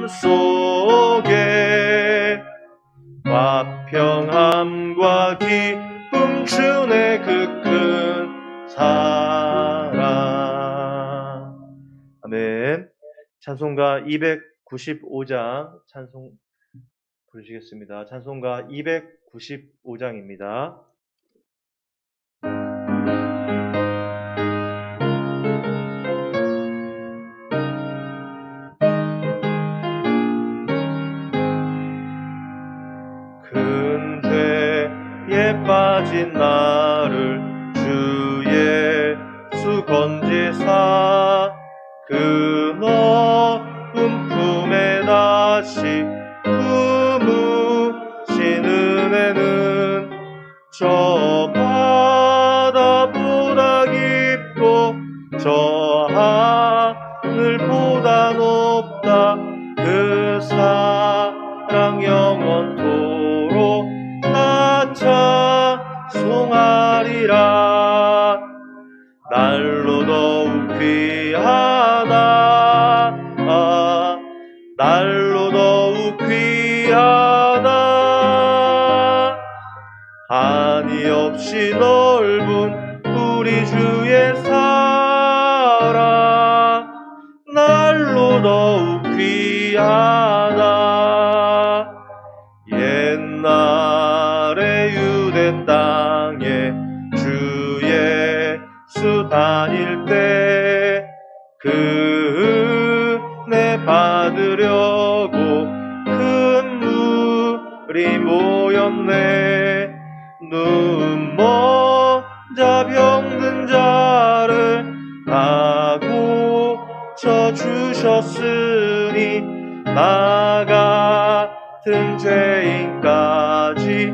속에 화평함과 기쁨 주네 그 큰 사랑. 아멘. 찬송가 295장 찬송 부르시겠습니다. 찬송가 295장입니다. 큰 죄에 빠진 나를 주 예수 건지사 그 넓은 품에 다시 품으신 은혜는 저 바다보다 깊고 저 하늘보다 높다. 그 사랑 영원토록 나 찬송하리라. 날로 더욱 귀하다. 날로 더욱 귀하다. 한이 없이 넓은 우리 주의 사랑. 날로 더욱 귀하다. 옛날에 유대 땅에 주 예수 다닐 때 그 은혜 받으려고 큰 물이 모였네. 눈 먼자 병든 자를 다 고쳐주셨으니 나 같은 죄인까지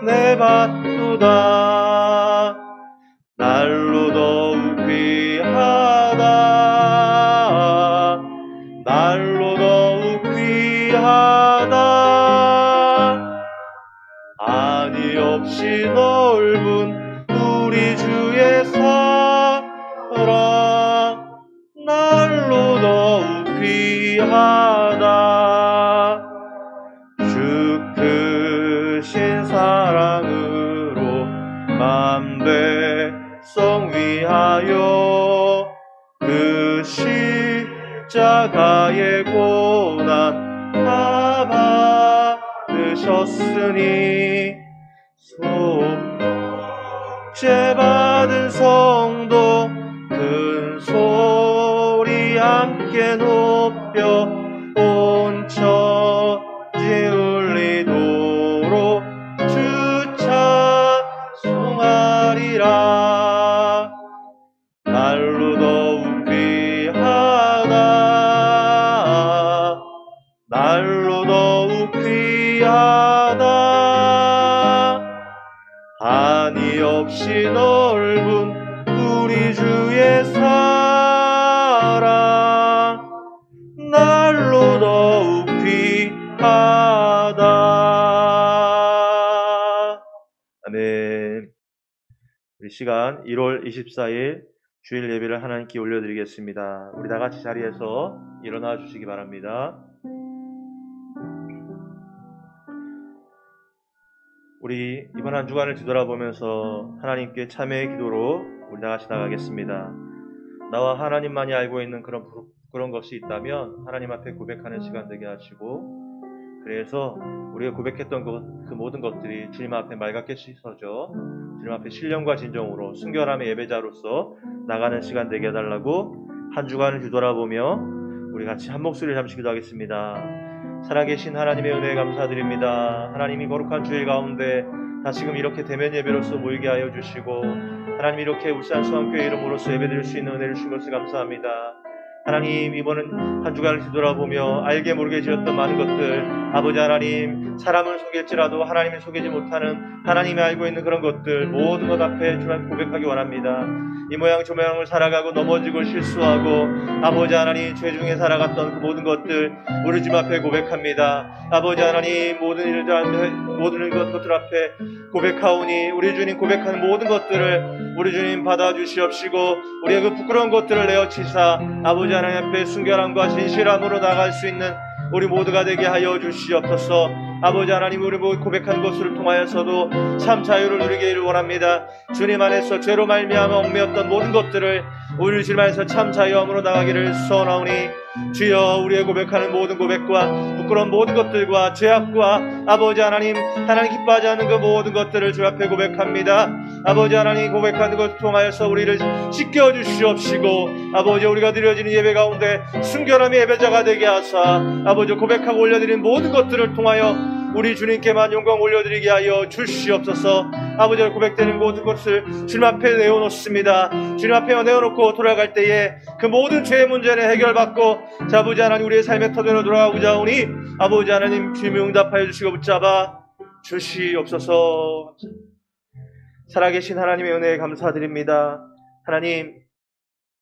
은혜 받도다. 날로 더욱 귀하다. 날로 더욱 귀하다. 한이 없이 넓은 우리 주의 사랑. 날로 더욱 귀하다. 주 크신 사랑으로 만 백성 위하여 그 십자가의 고난 다 받으셨으니 속죄 받은 성도 큰 소리 함께 높여 온 천지 울리도록 주 찬송하리라. 날로 더욱 귀하다. 날로 더욱 귀하다. 한이 없이 넓은 우리 주의 사랑. 날로 더욱 귀하다. 아멘. 우리 시간 1월 24일 주일 예배를 하나님께 올려드리겠습니다. 우리 다 같이 자리에서 일어나 주시기 바랍니다. 우리 이번 한 주간을 뒤돌아보면서 하나님께 참회의 기도로 우리 다 같이 나가겠습니다. 나와 하나님만이 알고 있는 그런 것이 있다면 하나님 앞에 고백하는 시간 되게 하시고, 그래서 우리가 고백했던 그 모든 것들이 주님 앞에 맑게 씻어져 주님 앞에 신령과 진정으로 순결함의 예배자로서 나가는 시간 되게 해달라고 한 주간을 뒤돌아보며 우리 같이 한 목소리를 잠시 기도하겠습니다. 살아계신 하나님의 은혜에 감사드립니다. 하나님이 거룩한 주일 가운데 다시금 이렇게 대면 예배로서 모이게 하여 주시고, 하나님 이렇게 울산 수원교회 이름으로서 예배드릴 수 있는 은혜를 주신 것을 감사합니다. 하나님, 이번은 한 주간을 뒤돌아보며 알게 모르게 지었던 많은 것들, 아버지 하나님, 사람을 속일지라도 하나님을 속이지 못하는 하나님이 알고 있는 그런 것들 모든 것 앞에 주님 고백하기 원합니다. 이 모양 저 모양을 살아가고 넘어지고 실수하고 아버지 하나님 죄 중에 살아갔던 그 모든 것들 우리 집 앞에 고백합니다. 아버지 하나님, 모든 것들 앞에 고백하오니 우리 주님 고백하는 모든 것들을 우리 주님 받아주시옵시고, 우리의 그 부끄러운 것들을 내어치사 아버지 아버지 하나님 앞에 순결함과 진실함으로 나갈 수 있는 우리 모두가 되게 하여 주시옵소서. 아버지 하나님, 우리 고백한 것을 통하여서도 참 자유를 누리기를 원합니다. 주님 안에서 죄로 말미암아 얽매였던 모든 것들을 우리 주님 안에서 참 자유함으로 나가기를 소원하오니, 주여 우리의 고백하는 모든 고백과 부끄러운 모든 것들과 죄악과 아버지 하나님 기뻐하지 않는 그 모든 것들을 주 앞에 고백합니다. 아버지 하나님, 고백하는 것을 통하여서 우리를 씻겨주시옵시고, 아버지 우리가 드려지는 예배 가운데 순결함의 예배자가 되게 하사, 아버지 고백하고 올려드리는 모든 것들을 통하여 우리 주님께만 영광 올려드리게 하여 주시옵소서. 아버지의 고백되는 모든 것을 주님 앞에 내어놓습니다. 주님 앞에 내어놓고 돌아갈 때에 그 모든 죄의 문제는 해결받고, 아버지 하나님 우리의 삶의 터전으로 돌아가고자 하오니, 아버지 하나님 주님이 응답하여 주시고 붙잡아 주시옵소서. 살아계신 하나님의 은혜에 감사드립니다. 하나님,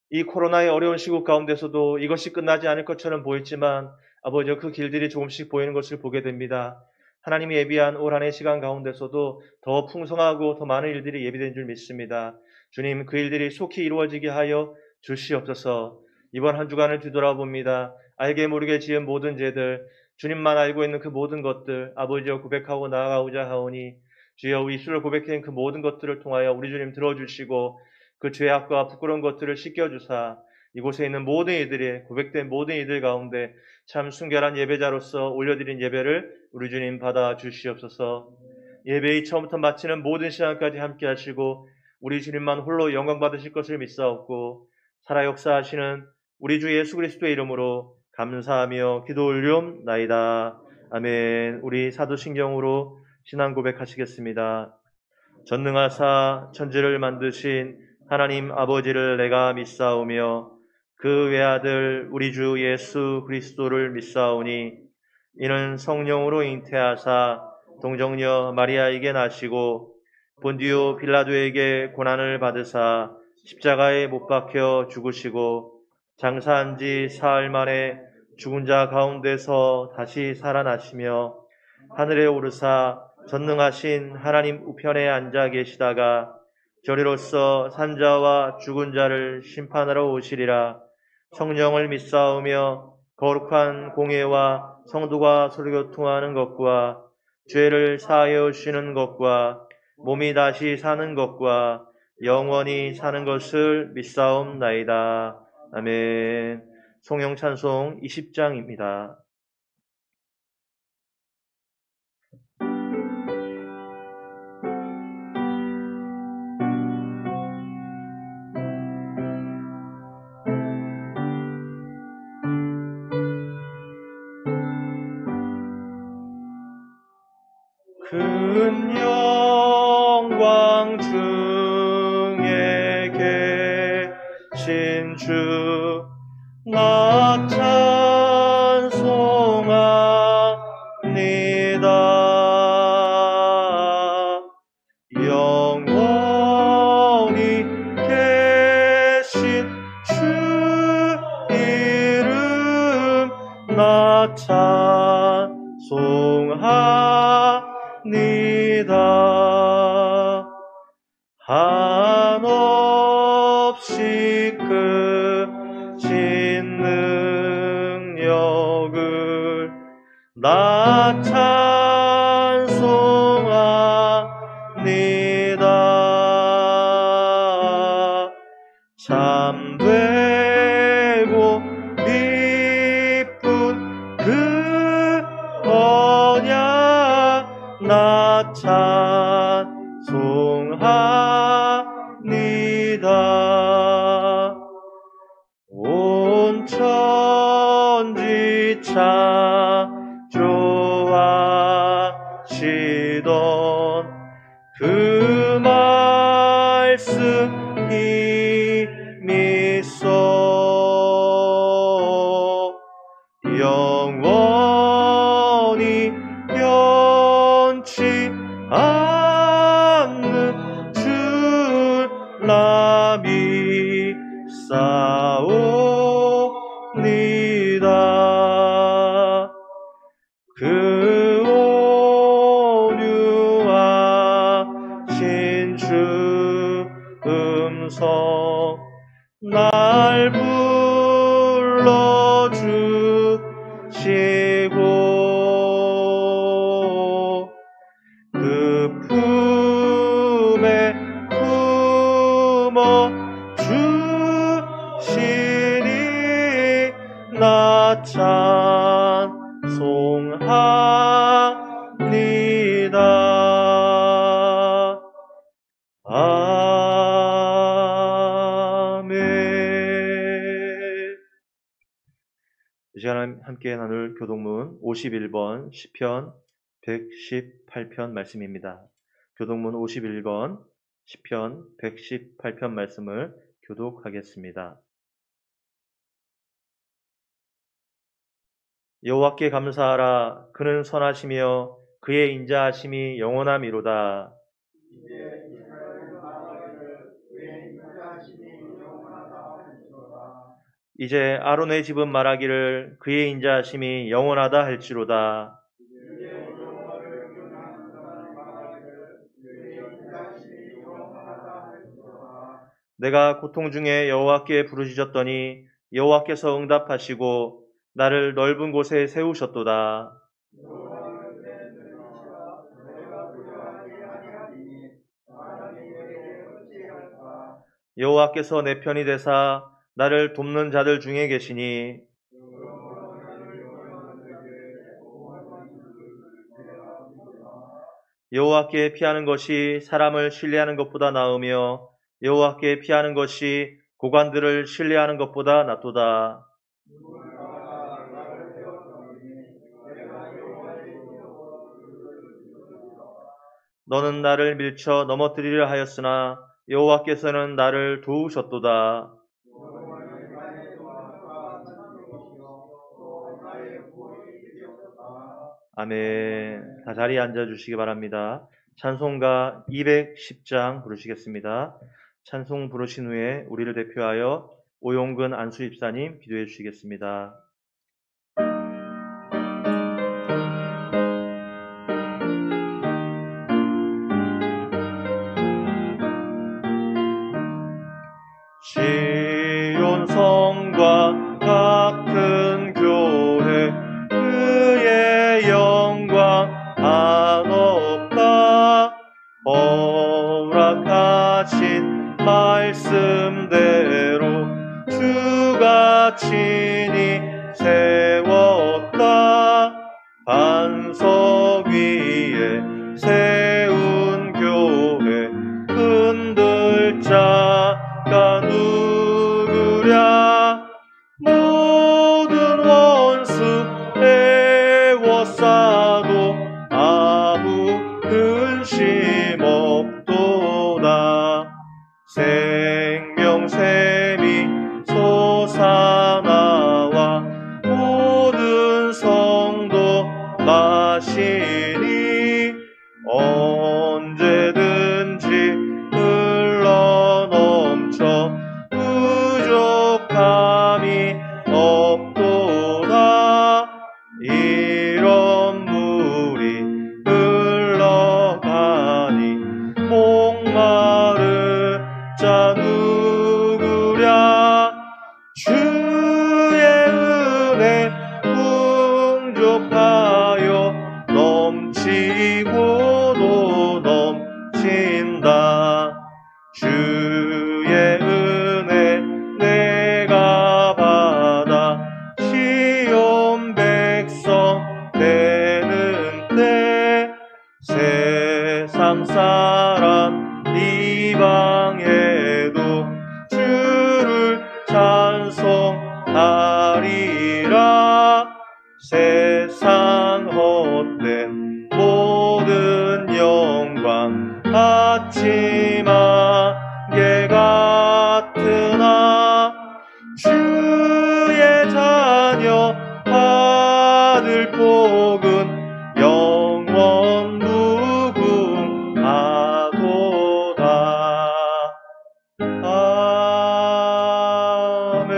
이 코로나의 어려운 시국 가운데서도 이것이 끝나지 않을 것처럼 보였지만 아버지 그 길들이 조금씩 보이는 것을 보게 됩니다. 하나님이 예비한 올 한 해 시간 가운데서도 더 풍성하고 더 많은 일들이 예비된 줄 믿습니다. 주님, 그 일들이 속히 이루어지게 하여 주시옵소서. 이번 한 주간을 뒤돌아봅니다. 알게 모르게 지은 모든 죄들, 주님만 알고 있는 그 모든 것들 아버지여 고백하고 나아가고자 하오니, 주여 우리 입술로 고백한 그 모든 것들을 통하여 우리 주님 들어주시고 그 죄악과 부끄러운 것들을 씻겨주사 이곳에 있는 모든 이들이 고백된 모든 이들 가운데 참 순결한 예배자로서 올려드린 예배를 우리 주님 받아 주시옵소서. 예배의 처음부터 마치는 모든 시간까지 함께 하시고 우리 주님만 홀로 영광 받으실 것을 믿사옵고, 살아 역사하시는 우리 주 예수 그리스도의 이름으로 감사하며 기도 올리옵나이다. 아멘. 우리 사도신경으로 신앙 고백하시겠습니다. 전능하사 천지를 만드신 하나님 아버지를 내가 믿사오며 그 외아들 우리 주 예수 그리스도를 믿사오니, 이는 성령으로 잉태하사 동정녀 마리아에게 나시고 본디오 빌라도에게 고난을 받으사 십자가에 못 박혀 죽으시고 장사한 지 사흘 만에 죽은 자 가운데서 다시 살아나시며 하늘에 오르사 전능하신 하나님 우편에 앉아 계시다가 저리로서 산자와 죽은 자를 심판하러 오시리라. 성령을 믿사오며 거룩한 공예와 성도가 서로교통하는 것과 죄를 사하여 주시는 것과 몸이 다시 사는 것과 영원히 사는 것을 믿사옵나이다. 아멘. 성령 찬송 20장입니다. 큰 영광 중에 계신 주 나 찬송합니다. 영원히 계신 주 이름 나 찬송합니다. 한없이 크신 능력을 나 찬송합니다. 참되고 기쁜 그 언약 나 찬송합니다. 온 천지 창조하시던 그 말씀 힘이 있어 영원히 변치 않는 줄 나 믿사옵니다. 그 온유하신 주 음성 날 불러 주시고 그 품에 품어 주시니 나 찬송합니다. 아멘. 이 시간 함께 나눌 교독문 51번 시편 118편 말씀입니다. 교독문 51번 시편 118편 말씀을 교독하겠습니다. 여호와께 감사하라. 그는 선하시며 그의 인자하심이 영원함이로다. 이제 아론의 집은 말하기를 그의 인자하심이 영원하다 할지로다. 내가 고통 중에 여호와께 부르짖었더니 여호와께서 응답하시고 나를 넓은 곳에 세우셨도다. 여호와께서 내 편이 되사 나를 돕는 자들 중에 계시니 여호와께 피하는 것이 사람을 신뢰하는 것보다 나으며 여호와께 피하는 것이 고관들을 신뢰하는 것보다 낫도다. 너는 나를 밀쳐 넘어뜨리려 하였으나 여호와께서는 나를 도우셨도다. 아멘. 다 자리에 앉아주시기 바랍니다. 찬송가 210장 부르시겠습니다. 찬송 부르신 후에 우리를 대표하여 오용근 안수집사님 기도해 주시겠습니다. 시온 성과 같은 교회 그의 영광 한없다. 허락하신 말씀대로 주가 친히 세웠다. 반석 위에 세운 교회 흔들 자가 누구랴. 모든 원수 애워싸도 아무 근심 없도다. 생명샘이 솟아나와 모든 성도 마시니 언제든지 흘러넘쳐 부족함이 없도다. 이런 물이 흘러가니 목마르자 누구랴. 주의 은혜 풍족하여 넘치고도 넘친다. 주의 은혜 내가 받아 시온 백성 되는 때 세상 사람 이방에도 주를 찬송하리라. 세상 헛된 모든 영광 아침 안개 같으나 주의 자녀 받을 복은 영원 무궁하도다. 아멘.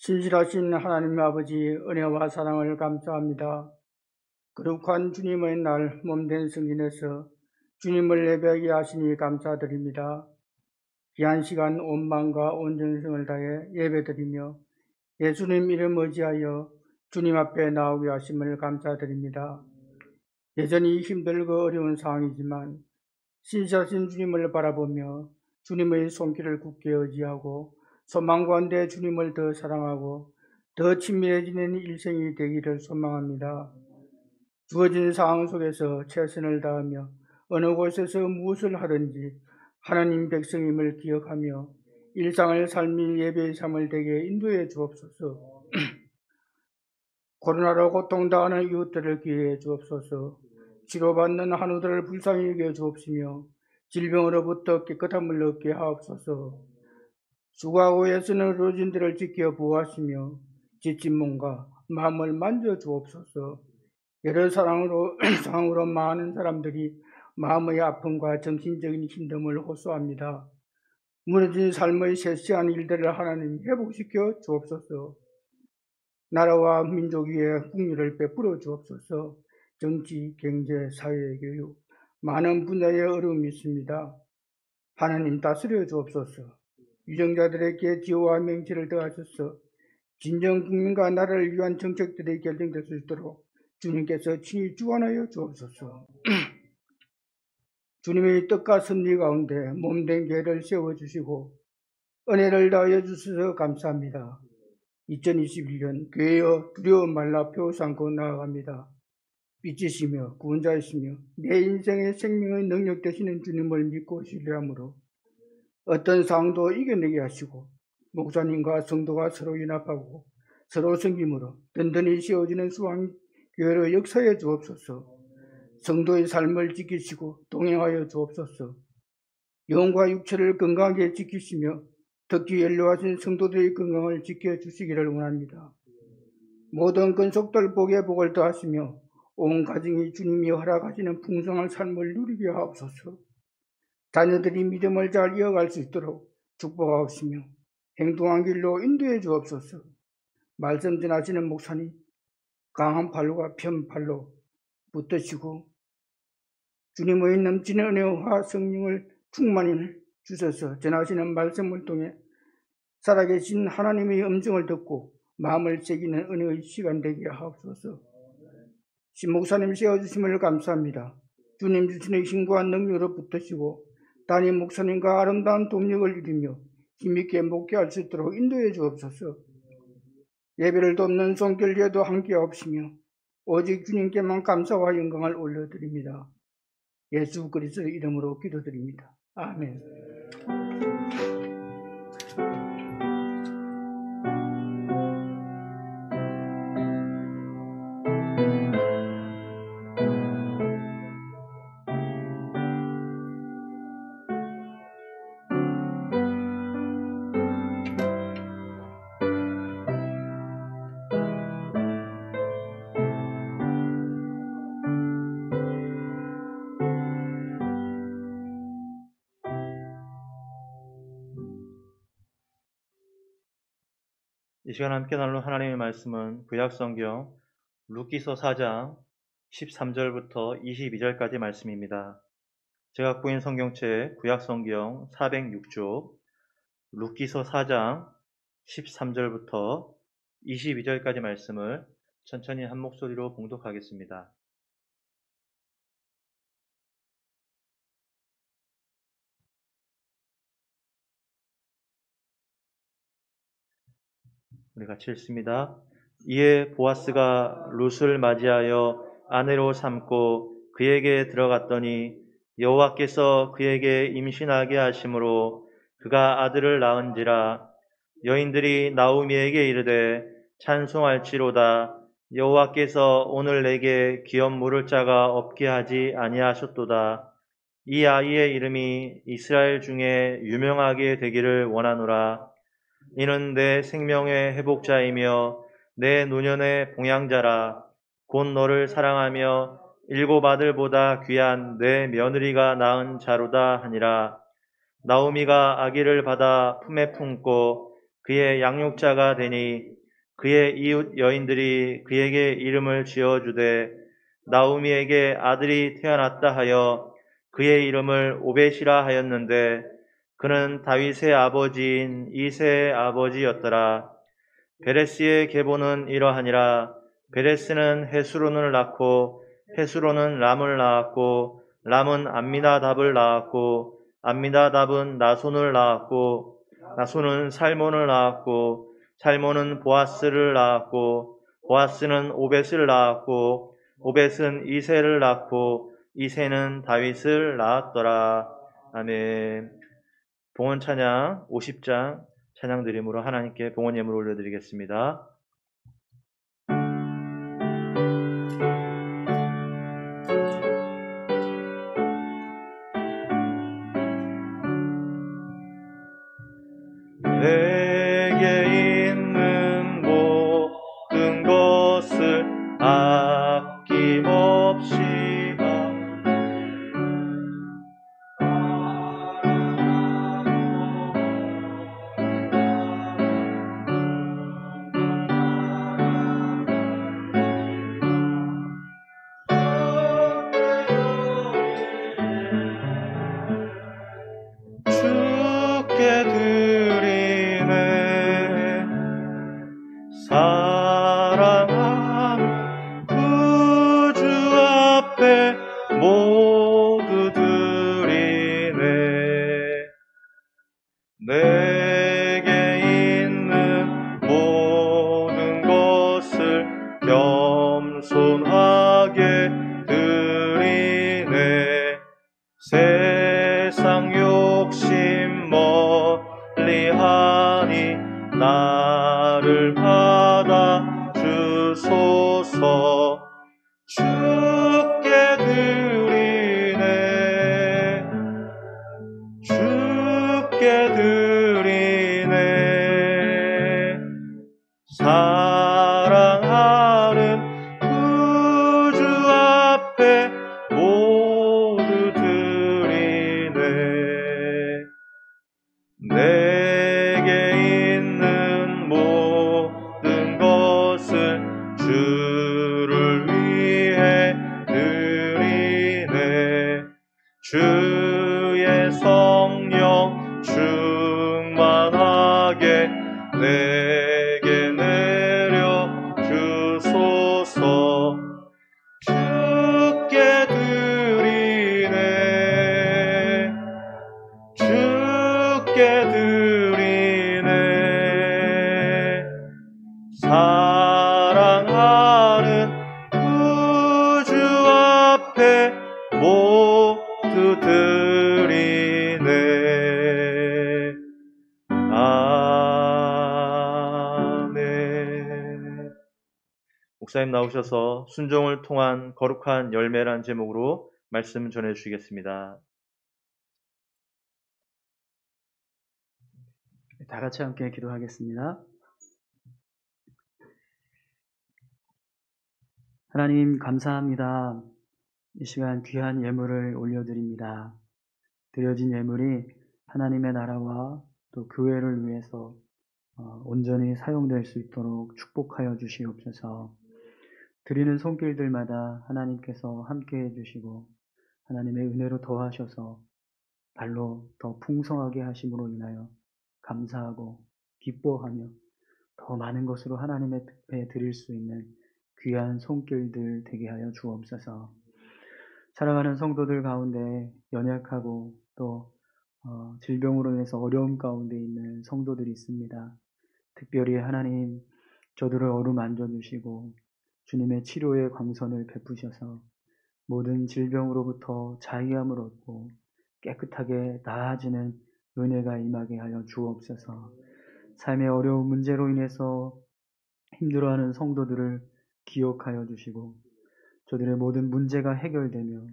신실하신 하나님 아버지 은혜와 사랑을 감사합니다. 거룩한 주님의 날 몸된 성진에서 주님을 예배하게 하시니 감사드립니다. 귀한 시간 온 마음과 온 정성을 다해 예배드리며 예수님 이름 의지하여 주님 앞에 나오게 하심을 감사드립니다. 여전히 힘들고 어려운 상황이지만 신실하신 주님을 바라보며 주님의 손길을 굳게 의지하고 소망 가운데 주님을 더 사랑하고 더 친밀해지는 일생이 되기를 소망합니다. 주어진 상황 속에서 최선을 다하며 어느 곳에서 무엇을 하든지 하나님 백성임을 기억하며 일상을 삶이 예배의 삶을 되게 인도해 주옵소서. 코로나로 고통당하는 이웃들을 기회해 주옵소서. 치료받는 한우들을 불쌍히 여겨 주옵시며 질병으로부터 깨끗한 물을 얻게 하옵소서. 수고하고 애쓰는 의료진들을 지켜 보호하시며 지친 몸과 마음을 만져 주옵소서. 여러 상황으로 많은 사람들이 마음의 아픔과 정신적인 힘듦을 호소합니다. 무너진 삶의 세시한 일들을 하나님 회복시켜 주옵소서. 나라와 민족 위에 국리를 베풀어 주옵소서. 정치, 경제, 사회, 교육 많은 분야의 어려움이 있습니다. 하나님 다스려 주옵소서. 유정자들에게 지혜와 명철을 더하셔서 진정 국민과 나라를 위한 정책들이 결정될 수 있도록 주님께서 친히 주관하여 주옵소서. 주님의 뜻과 섭리 가운데 몸된 교회를 세워주시고 은혜를 다하여 주셔서 감사합니다. 2021년 교회여 두려워 말라 표상 삼고 나아갑니다. 빛이시며 구원자이시며 내 인생의 생명의 능력 되시는 주님을 믿고 신뢰함으로 어떤 상황도 이겨내게 하시고 목사님과 성도가 서로 연합하고 서로 섬김으로 든든히 세워지는 수왕교회로 역사해 주옵소서. 성도의 삶을 지키시고 동행하여 주옵소서. 영과 육체를 건강하게 지키시며 특히 연로하신 성도들의 건강을 지켜주시기를 원합니다. 모든 근속들 복에 복을 더하시며 온 가정이 주님이 허락하시는 풍성한 삶을 누리게 하옵소서. 자녀들이 믿음을 잘 이어갈 수 있도록 축복하옵시며 행동한 길로 인도해 주옵소서. 말씀 전하시는 목사님 강한 팔로가 편팔로 붙드시고 주님의 넘치는 은혜와 성령을 충만히 주셔서 전하시는 말씀을 통해 살아계신 하나님의 음성을 듣고 마음을 새기는 은혜의 시간 되게 하옵소서. 신목사님 세워주심을 감사합니다. 주님 주시는 힘과 능력으로 붙드시고 담임 목사님과 아름다운 동력을 이루며 힘있게 목회할 수 있도록 인도해 주옵소서. 예배를 돕는 손길에도 함께 없으며 오직 주님께만 감사와 영광을 올려드립니다. 예수 그리스도의 이름으로 기도드립니다. 아멘. 이 시간 함께 나눌 하나님의 말씀은 구약성경 룻기서 4장 13절부터 22절까지 말씀입니다. 제가 갖고 있는 성경책 구약성경 406쪽 룻기서 4장 13절부터 22절까지 말씀을 천천히 한 목소리로 봉독하겠습니다. 우리 같이 읽습니다. 이에 보아스가 룻을 맞이하여 아내로 삼고 그에게 들어갔더니 여호와께서 그에게 임신하게 하심으로 그가 아들을 낳은지라. 여인들이 나오미에게 이르되 찬송할지로다. 여호와께서 오늘 내게 기업 물을 자가 없게 하지 아니하셨도다. 이 아이의 이름이 이스라엘 중에 유명하게 되기를 원하노라. 이는 내 생명의 회복자이며 내 노년의 봉양자라. 곧 너를 사랑하며 일곱 아들보다 귀한 내 며느리가 낳은 자로다 하니라. 나오미가 아기를 받아 품에 품고 그의 양육자가 되니 그의 이웃 여인들이 그에게 이름을 지어주되 나오미에게 아들이 태어났다 하여 그의 이름을 오벳이라 하였는데 그는 다윗의 아버지인 이새의 아버지였더라. 베레스의 계보는 이러하니라. 베레스는 헤스론을 낳고 헤스론은 람을 낳았고 람은 암미나답을 낳았고 암미나답은 나손을 낳았고 나손은 살몬을 낳았고 살몬은 보아스를 낳았고 보아스는 오벳을 낳았고 오벳은 이새를 낳고 이새는 다윗을 낳았더라. 아멘. 봉헌 찬양 50장 찬양 드림으로 하나님께 봉헌 예물 올려드리겠습니다. 내게 있는 모든 것을 아낌없이 주께 드리네. 사랑함 구주 앞에 모두 드리네. 내게 있는 모든 것을 겸손하게 드리네. 세상 욕심 멀리하니 나를 받아 주소서. 주께 드리네. 주께 드리네. 사랑하는 구주 앞에 모두 드리네. 내게 있는 모든 것을 주를 위해 드리네. 주의 성령 충만하게 내게 내려 주소서. 주께 드리네. 주께 드리네. 사랑하는 구주 앞에 모두 드리네. 아멘. 목사님 나오셔서 순종을 통한 거룩한 열매란 제목으로 말씀 전해주시겠습니다. 다 같이 함께 기도하겠습니다. 하나님 감사합니다. 이 시간 귀한 예물을 올려드립니다. 드려진 예물이 하나님의 나라와 또 교회를 위해서 온전히 사용될 수 있도록 축복하여 주시옵소서. 드리는 손길들마다 하나님께서 함께해 주시고 하나님의 은혜로 더하셔서 발로 더 풍성하게 하심으로 인하여 감사하고 기뻐하며 더 많은 것으로 하나님의 뜻에 드릴 수 있는 귀한 손길들 되게 하여 주옵소서. 사랑하는 성도들 가운데 연약하고 또 질병으로 인해서 어려움 가운데 있는 성도들이 있습니다. 특별히 하나님 저들을 어루만져 주시고 주님의 치료의 광선을 베푸셔서 모든 질병으로부터 자유함을 얻고 깨끗하게 나아지는 은혜가 임하게 하여 주옵소서. 삶의 어려운 문제로 인해서 힘들어하는 성도들을 기억하여 주시고 저들의 모든 문제가 해결되며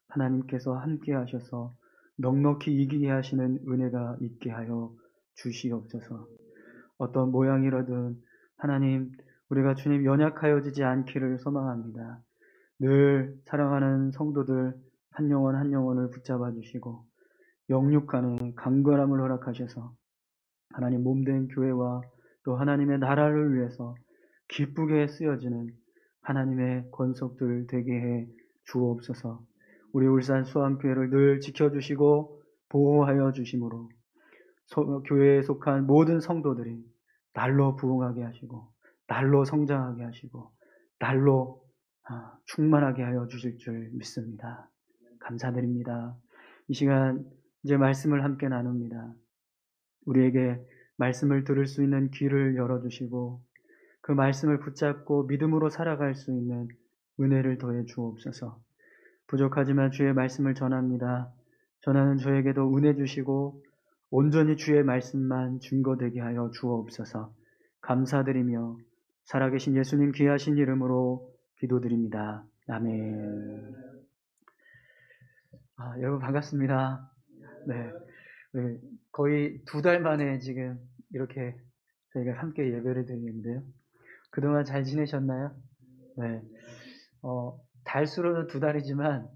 하나님께서 함께 하셔서 넉넉히 이기게 하시는 은혜가 있게 하여 주시옵소서. 어떤 모양이라든 하나님 우리가 주님 연약하여지지 않기를 소망합니다. 늘 사랑하는 성도들 한 영혼 한 영혼을 붙잡아 주시고 영육간에 강건함을 허락하셔서 하나님 몸된 교회와 또 하나님의 나라를 위해서 기쁘게 쓰여지는 하나님의 권속들 되게 해 주옵소서. 우리 울산 수암교회를 늘 지켜주시고 보호하여 주심으로 교회에 속한 모든 성도들이 날로 부흥하게 하시고 날로 성장하게 하시고 날로 충만하게 하여 주실 줄 믿습니다. 감사드립니다. 이 시간 이제 말씀을 함께 나눕니다. 우리에게 말씀을 들을 수 있는 귀를 열어주시고 그 말씀을 붙잡고 믿음으로 살아갈 수 있는 은혜를 더해 주옵소서. 부족하지만 주의 말씀을 전합니다. 전하는 저에게도 은혜 주시고 온전히 주의 말씀만 증거되게 하여 주옵소서. 감사드리며 살아계신 예수님 귀하신 이름으로 기도드립니다. 아멘. 여러분 반갑습니다. 네, 거의 2달 만에 지금 이렇게 저희가 함께 예배를 드리는데요. 그동안 잘 지내셨나요? 네. 달수로는 2달이지만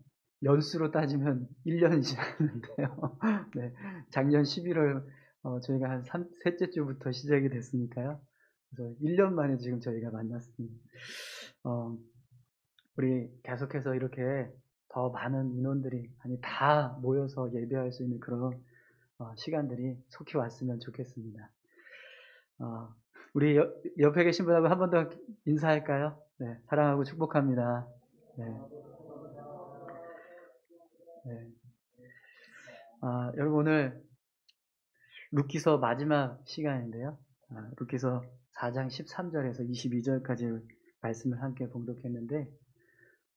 연수로 따지면 1년이 지났는데요. 네. 작년 11월 저희가 한 셋째 주부터 시작이 됐으니까요. 그래서 1년 만에 지금 저희가 만났습니다. 우리 계속해서 이렇게 더 많은 인원들이 다 모여서 예배할 수 있는 그런 시간들이 속히 왔으면 좋겠습니다. 우리 옆에 계신 분하고 한 번 더 인사할까요? 네, 사랑하고 축복합니다. 네. 네. 여러분 오늘 룻기서 마지막 시간인데요. 룻기서 4장 13절에서 22절까지 말씀을 함께 봉독했는데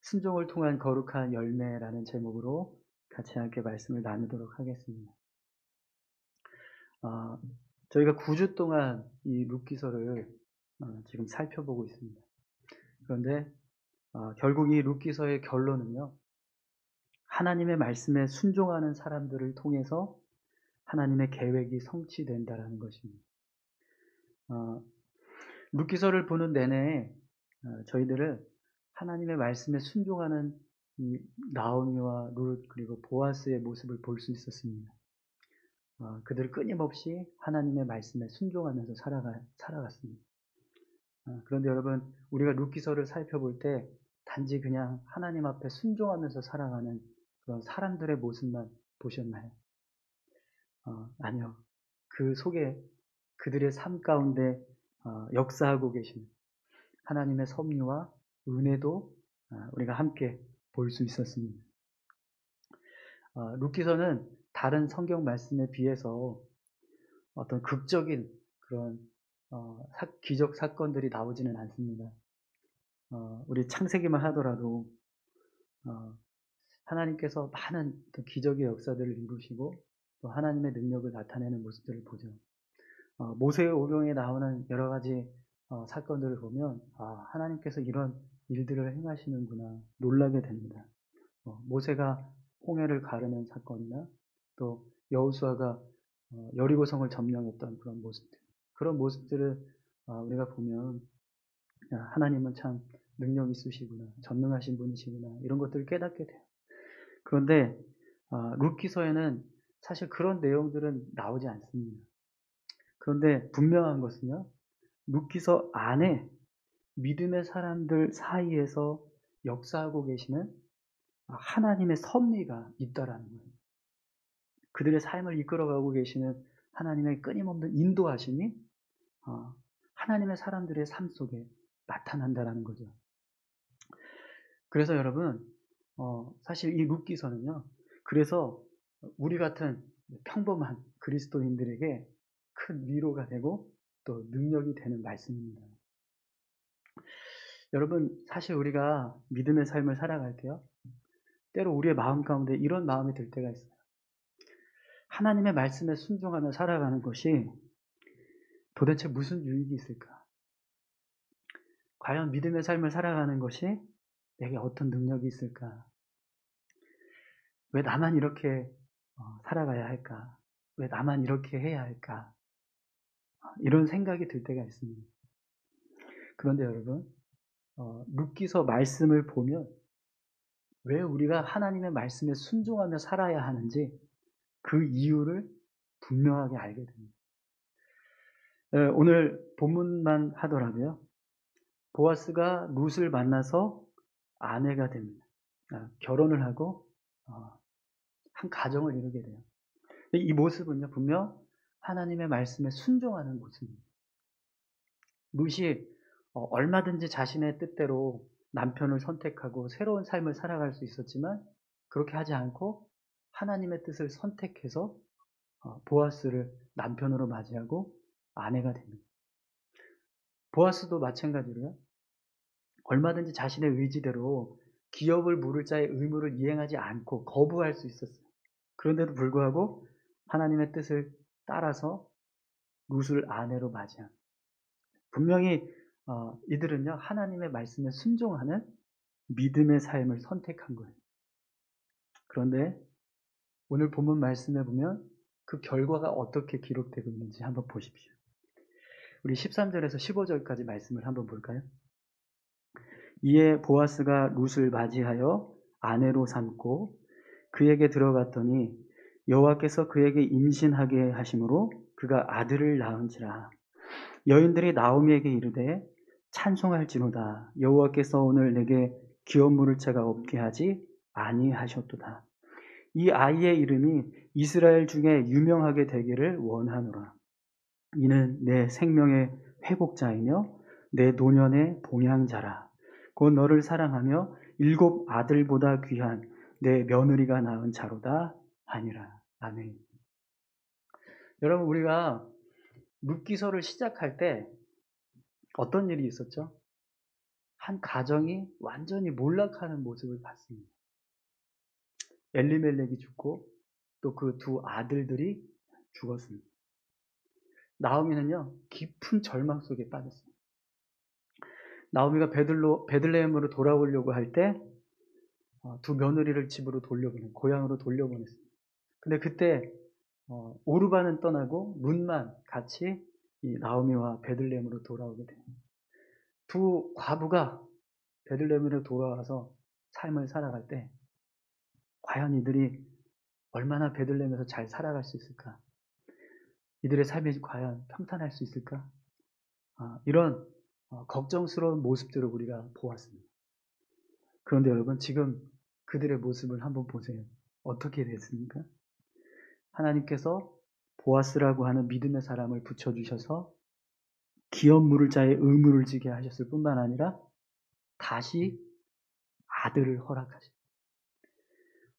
순종을 통한 거룩한 열매라는 제목으로 같이 함께 말씀을 나누도록 하겠습니다. 저희가 9주 동안 이 룻기서를 지금 살펴보고 있습니다. 그런데 결국 이 룻기서의 결론은요. 하나님의 말씀에 순종하는 사람들을 통해서 하나님의 계획이 성취된다라는 것입니다. 룻기서를 보는 내내 저희들은 하나님의 말씀에 순종하는 이 나오미와 룻 그리고 보아스의 모습을 볼 수 있었습니다. 그들 끊임없이 하나님의 말씀에 순종하면서 살아갔습니다. 그런데 여러분 우리가 룻기서를 살펴볼 때 단지 그냥 하나님 앞에 순종하면서 살아가는 그런 사람들의 모습만 보셨나요? 아니요. 그 속에 그들의 삶 가운데 역사하고 계신 하나님의 섭리와 은혜도 우리가 함께 볼 수 있었습니다. 룻기서는 다른 성경 말씀에 비해서 어떤 극적인 그런 기적 사건들이 나오지는 않습니다. 우리 창세기만 하더라도 하나님께서 많은 기적의 역사들을 이루시고 또 하나님의 능력을 나타내는 모습들을 보죠. 모세의 오경에 나오는 여러 가지 사건들을 보면 하나님께서 이런 일들을 행하시는구나 놀라게 됩니다. 모세가 홍해를 가르는 사건이나 또 여호수아가 여리고성을 점령했던 그런 모습들을 우리가 보면 하나님은 참 능력 있으시구나 전능하신 분이시구나 이런 것들을 깨닫게 돼요. 그런데 룻기서에는 사실 그런 내용들은 나오지 않습니다. 그런데 분명한 것은요. 룻기서 안에 믿음의 사람들 사이에서 역사하고 계시는 하나님의 섭리가 있다라는 거예요. 그들의 삶을 이끌어가고 계시는 하나님의 끊임없는 인도하심이 하나님의 사람들의 삶 속에 나타난다라는 거죠. 그래서 여러분 사실 이 룻기서는요. 그래서 우리 같은 평범한 그리스도인들에게 큰 위로가 되고 또 능력이 되는 말씀입니다. 여러분 사실 우리가 믿음의 삶을 살아갈 때요. 때로 우리의 마음 가운데 이런 마음이 들 때가 있어요. 하나님의 말씀에 순종하며 살아가는 것이 도대체 무슨 유익이 있을까? 과연 믿음의 삶을 살아가는 것이 내게 어떤 능력이 있을까? 왜 나만 이렇게 살아가야 할까? 왜 나만 이렇게 해야 할까? 이런 생각이 들 때가 있습니다. 그런데 여러분 룻기서 말씀을 보면 왜 우리가 하나님의 말씀에 순종하며 살아야 하는지 그 이유를 분명하게 알게 됩니다. 오늘 본문만 하더라도요. 보아스가 룻을 만나서 아내가 됩니다. 결혼을 하고 한 가정을 이루게 돼요. 이 모습은요, 분명 하나님의 말씀에 순종하는 모습입니다. 룻이 얼마든지 자신의 뜻대로 남편을 선택하고 새로운 삶을 살아갈 수 있었지만 그렇게 하지 않고 하나님의 뜻을 선택해서 보아스를 남편으로 맞이하고 아내가 됩니다. 보아스도 마찬가지로요. 얼마든지 자신의 의지대로 기업을 물을 자의 의무를 이행하지 않고 거부할 수 있었어요. 그런데도 불구하고 하나님의 뜻을 따라서 룻을 아내로 맞이합니다. 분명히 이들은요, 하나님의 말씀에 순종하는 믿음의 삶을 선택한 거예요. 그런데 오늘 본문 말씀에 보면 그 결과가 어떻게 기록되고 있는지 한번 보십시오. 우리 13절에서 15절까지 말씀을 한번 볼까요? 이에 보아스가 룻을 맞이하여 아내로 삼고 그에게 들어갔더니 여호와께서 그에게 임신하게 하심으로 그가 아들을 낳은지라. 여인들이 나오미에게 이르되 찬송할지로다. 여호와께서 오늘 내게 기업 물을 자가 없게 하지 아니하셨도다. 이 아이의 이름이 이스라엘 중에 유명하게 되기를 원하노라. 이는 내 생명의 회복자이며 내 노년의 봉양자라. 곧 너를 사랑하며 7 아들보다 귀한 내 며느리가 낳은 자로다 하니라. 아멘. 여러분, 우리가 룻기서를 시작할 때 어떤 일이 있었죠? 한 가정이 완전히 몰락하는 모습을 봤습니다. 엘리멜렉이 죽고 또 그 2 아들들이 죽었습니다. 나오미는요, 깊은 절망 속에 빠졌습니다. 나오미가 베들레헴으로 돌아오려고 할 때 2 며느리를 집으로 고향으로 돌려보냈습니다. 근데 그때 오르바는 떠나고 룻만 같이 이 나오미와 베들레헴으로 돌아오게 됩니다. 2 과부가 베들레헴으로 돌아와서 삶을 살아갈 때 과연 이들이 얼마나 베들레헴에서 잘 살아갈 수 있을까? 이들의 삶이 과연 평탄할 수 있을까? 이런 걱정스러운 모습들을 우리가 보았습니다. 그런데 여러분, 지금 그들의 모습을 한번 보세요. 어떻게 됐습니까? 하나님께서 보아스라고 하는 믿음의 사람을 붙여주셔서 기업 물을 자의 의무를 지게 하셨을 뿐만 아니라 다시 아들을 허락하십니다.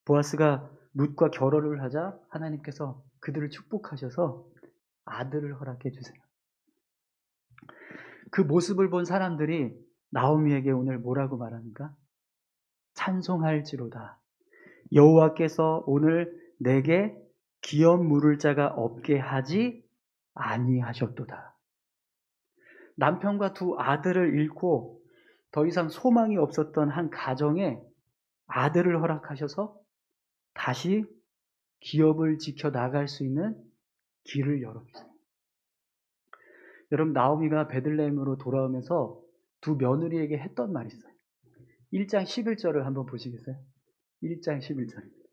보아스가 룻과 결혼을 하자 하나님께서 그들을 축복하셔서 아들을 허락해 주세요. 그 모습을 본 사람들이 나오미에게 오늘 뭐라고 말합니까? 찬송할지로다. 여호와께서 오늘 내게 기업 물을 자가 없게 하지 아니하셨도다. 남편과 2 아들을 잃고 더 이상 소망이 없었던 한 가정에 아들을 허락하셔서 다시 기업을 지켜나갈 수 있는 길을 열어주세요. 여러분, 나오미가 베들레헴으로 돌아오면서 2 며느리에게 했던 말이 있어요. 1장 11절을 한번 보시겠어요? 1장 11절입니다.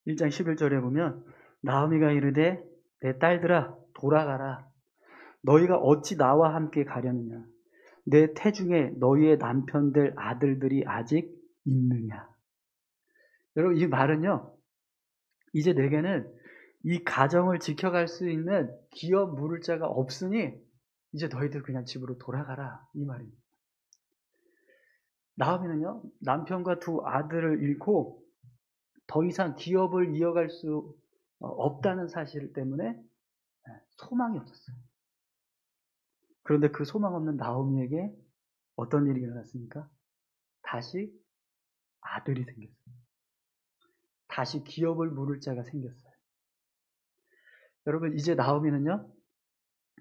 1장 11절에 보면 나오미가 이르되 내 딸들아 돌아가라. 너희가 어찌 나와 함께 가려느냐. 내 태중에 너희의 남편들 아들들이 아직 있느냐. 여러분, 이 말은요, 이제 내게는 이 가정을 지켜갈 수 있는 기업 물을 자가 없으니 이제 너희들 그냥 집으로 돌아가라, 이 말입니다. 나오미는요, 남편과 2 아들을 잃고 더 이상 기업을 이어갈 수 없다는 사실 때문에 소망이 없었어요. 그런데 그 소망 없는 나오미에게 어떤 일이 일어났습니까? 다시 아들이 생겼어요. 다시 기업을 물을 자가 생겼어요. 여러분, 이제 나오미는요,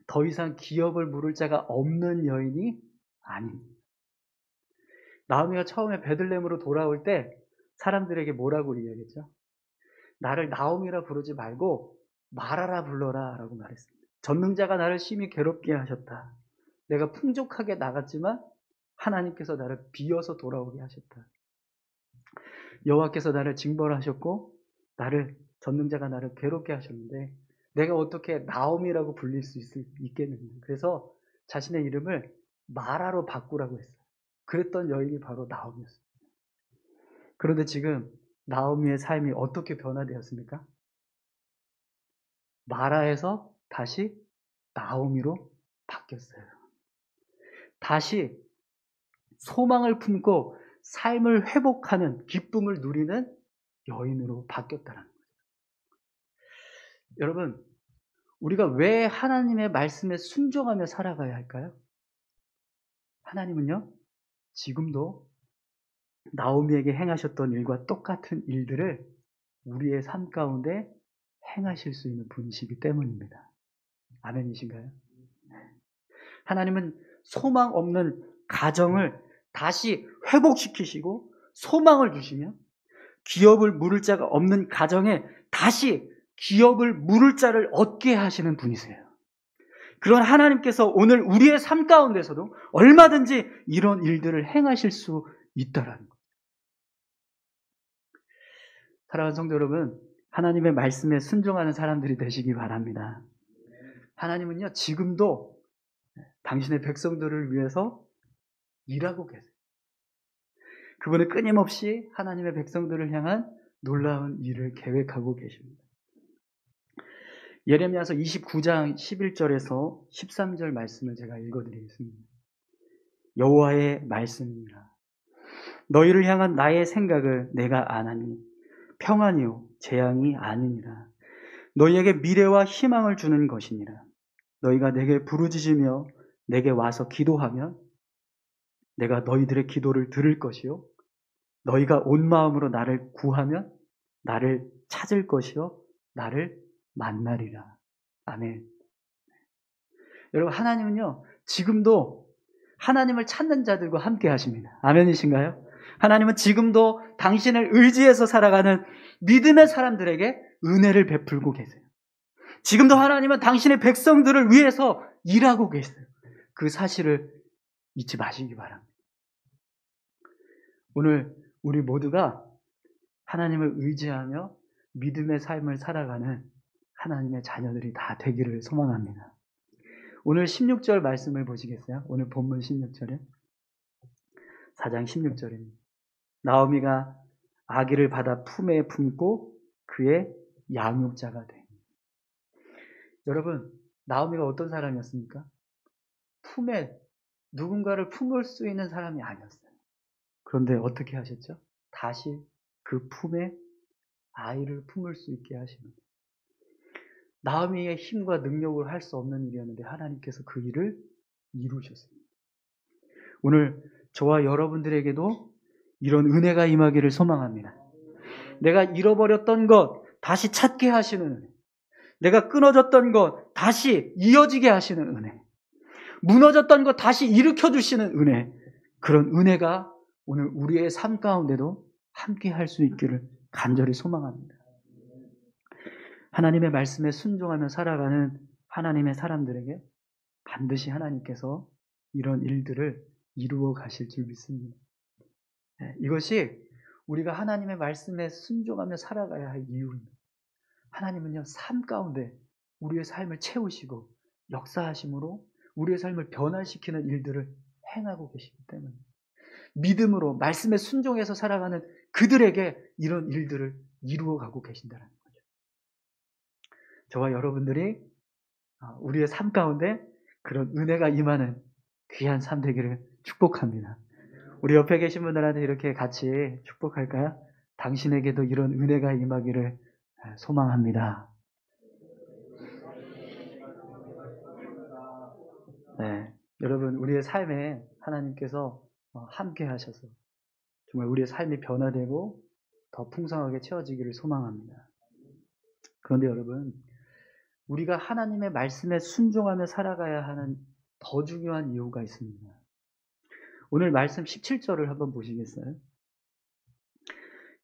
더 이상 기업을 물을 자가 없는 여인이 아닙니다. 나오미가 처음에 베들레헴으로 돌아올 때 사람들에게 뭐라고 이야기했죠? 나를 나오미라 부르지 말고 마라라 불러라 라고 말했습니다. 전능자가 나를 심히 괴롭게 하셨다. 내가 풍족하게 나갔지만 하나님께서 나를 비어서 돌아오게 하셨다. 여호와께서 나를 징벌하셨고 전능자가 나를 괴롭게 하셨는데 내가 어떻게 나옴이라고 불릴 수 있겠는가. 그래서 자신의 이름을 마라로 바꾸라고 했어요. 그랬던 여인이 바로 나옴이었어요. 그런데 지금 나오미의 삶이 어떻게 변화되었습니까? 마라에서 다시 나오미로 바뀌었어요. 다시 소망을 품고 삶을 회복하는 기쁨을 누리는 여인으로 바뀌었다는 거예요. 여러분, 우리가 왜 하나님의 말씀에 순종하며 살아가야 할까요? 하나님은요, 지금도 나오미에게 행하셨던 일과 똑같은 일들을 우리의 삶 가운데 행하실 수 있는 분이시기 때문입니다. 아멘이신가요? 하나님은 소망 없는 가정을 다시 회복시키시고 소망을 주시며 기업을 물을 자가 없는 가정에 다시 기업을 물을 자를 얻게 하시는 분이세요. 그런 하나님께서 오늘 우리의 삶 가운데서도 얼마든지 이런 일들을 행하실 수 있다라는 거예요. 사랑하는 성도 여러분, 하나님의 말씀에 순종하는 사람들이 되시기 바랍니다. 하나님은요, 지금도 당신의 백성들을 위해서 일하고 계세요. 그분은 끊임없이 하나님의 백성들을 향한 놀라운 일을 계획하고 계십니다. 예레미야서 29장 11절에서 13절 말씀을 제가 읽어드리겠습니다. 여호와의 말씀이니라. 너희를 향한 나의 생각을 내가 아나니 평안이요 재앙이 아니니라. 너희에게 미래와 희망을 주는 것이니라. 너희가 내게 부르짖으며 내게 와서 기도하면 내가 너희들의 기도를 들을 것이요 너희가 온 마음으로 나를 구하면 나를 찾을 것이요 나를 만나리라. 아멘. 여러분, 하나님은요 지금도 하나님을 찾는 자들과 함께 하십니다. 아멘이신가요? 하나님은 지금도 당신을 의지해서 살아가는 믿음의 사람들에게 은혜를 베풀고 계세요. 지금도 하나님은 당신의 백성들을 위해서 일하고 계세요. 그 사실을 잊지 마시기 바랍니다. 오늘 우리 모두가 하나님을 의지하며 믿음의 삶을 살아가는 하나님의 자녀들이 다 되기를 소망합니다. 오늘 16절 말씀을 보시겠어요? 오늘 본문 16절에 4장 16절입니다. 나오미가 아기를 받아 품에 품고 그의 양육자가 돼. 여러분, 나오미가 어떤 사람이었습니까? 품에 누군가를 품을 수 있는 사람이 아니었어요. 그런데 어떻게 하셨죠? 다시 그 품에 아이를 품을 수 있게 하십니다. 나오미의 힘과 능력으로 할 수 없는 일이었는데 하나님께서 그 일을 이루셨습니다. 오늘 저와 여러분들에게도 이런 은혜가 임하기를 소망합니다. 내가 잃어버렸던 것 다시 찾게 하시는 은혜, 내가 끊어졌던 것 다시 이어지게 하시는 은혜, 무너졌던 것 다시 일으켜주시는 은혜, 그런 은혜가 오늘 우리의 삶 가운데도 함께 할 수 있기를 간절히 소망합니다. 하나님의 말씀에 순종하며 살아가는 하나님의 사람들에게 반드시 하나님께서 이런 일들을 이루어 가실 줄 믿습니다. 이것이 우리가 하나님의 말씀에 순종하며 살아가야 할 이유입니다. 하나님은요, 삶 가운데 우리의 삶을 채우시고 역사하심으로 우리의 삶을 변화시키는 일들을 행하고 계시기 때문입니다. 믿음으로 말씀에 순종해서 살아가는 그들에게 이런 일들을 이루어 가고 계신다는 거죠. 저와 여러분들이 우리의 삶 가운데 그런 은혜가 임하는 귀한 삶 되기를 축복합니다. 우리 옆에 계신 분들한테 이렇게 같이 축복할까요? 당신에게도 이런 은혜가 임하기를 소망합니다. 네, 여러분, 우리의 삶에 하나님께서 함께 하셔서 정말 우리의 삶이 변화되고 더 풍성하게 채워지기를 소망합니다. 그런데 여러분, 우리가 하나님의 말씀에 순종하며 살아가야 하는 더 중요한 이유가 있습니다. 오늘 말씀 17절을 한번 보시겠어요?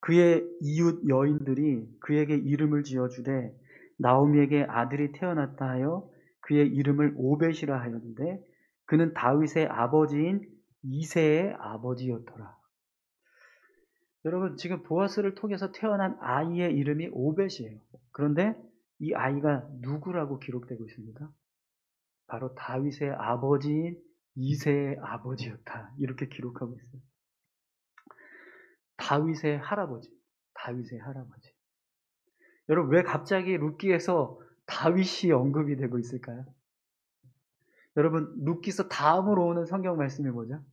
그의 이웃 여인들이 그에게 이름을 지어주되 나오미에게 아들이 태어났다 하여 그의 이름을 오벳이라 하였는데 그는 다윗의 아버지인 이새의 아버지였더라. 여러분, 지금 보아스를 통해서 태어난 아이의 이름이 오벳이에요. 그런데 이 아이가 누구라고 기록되고 있습니다. 바로 다윗의 아버지인 이새의 아버지였다. 이렇게 기록하고 있어요. 다윗의 할아버지. 다윗의 할아버지. 여러분, 왜 갑자기 룻기에서 다윗이 언급이 되고 있을까요? 여러분, 룻기서 다음으로 오는 성경 말씀이 뭐죠?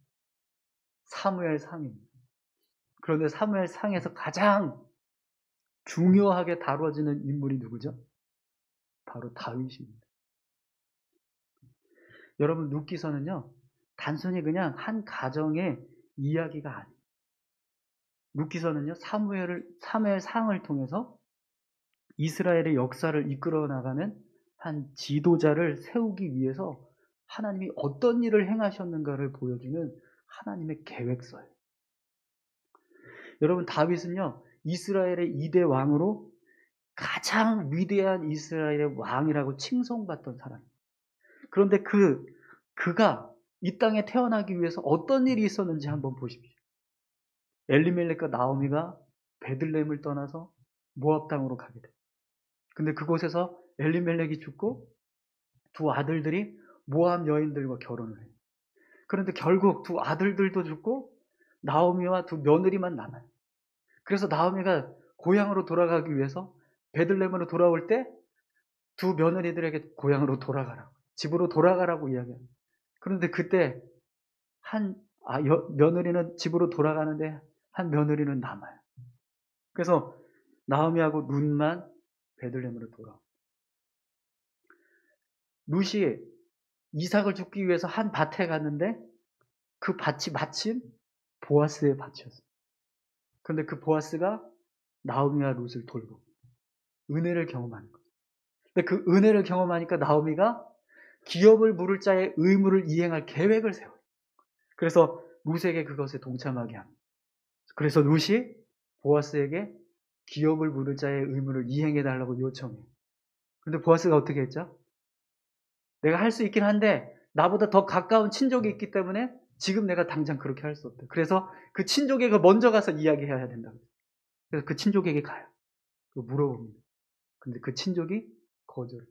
사무엘상입니다. 그런데 사무엘상에서 가장 중요하게 다뤄지는 인물이 누구죠? 바로 다윗입니다. 여러분, 룻기서는요, 단순히 그냥 한 가정의 이야기가 아니에요. 룻기서는요, 사무엘상을 통해서 이스라엘의 역사를 이끌어 나가는 한 지도자를 세우기 위해서 하나님이 어떤 일을 행하셨는가를 보여주는 하나님의 계획서예요. 여러분, 다윗은요, 이스라엘의 2대 왕으로 가장 위대한 이스라엘의 왕이라고 칭송받던 사람이에요. 그런데 그가 이 땅에 태어나기 위해서 어떤 일이 있었는지 한번 보십시오. 엘리멜렉과 나오미가 베들레헴을 떠나서 모압 땅으로 가게 돼요. 근데 그곳에서 엘리멜렉이 죽고 두 아들들이 모압 여인들과 결혼을 해요. 그런데 결국 두 아들들도 죽고 나오미와 두 며느리만 남아요. 그래서 나오미가 고향으로 돌아가기 위해서 베들레헴으로 돌아올 때 두 며느리들에게 고향으로 돌아가라고, 집으로 돌아가라고 이야기합니다. 그런데 그때 며느리는 집으로 돌아가는데 한 며느리는 남아요. 그래서 나오미하고 룻만 베들레헴으로 돌아옵니다. 룻이 이삭을 죽기 위해서 한 밭에 갔는데 그 밭이 마침 보아스의 밭이었어요. 그런데 그 보아스가 나오미와 룻을 돌보 은혜를 경험하는 거죠. 근데 그 은혜를 경험하니까 나오미가 기업을 물을 자의 의무를 이행할 계획을 세워요. 그래서 룻에게 그것에 동참하게 합니다. 그래서 룻이 보아스에게 기업을 물을 자의 의무를 이행해달라고 요청해요. 그런데 보아스가 어떻게 했죠? 내가 할 수 있긴 한데 나보다 더 가까운 친족이 있기 때문에 지금 내가 당장 그렇게 할 수 없다. 그래서 그 친족에게 먼저 가서 이야기해야 된다. 그래서 그 친족에게 가요. 물어봅니다. 근데 그 친족이 거절해요.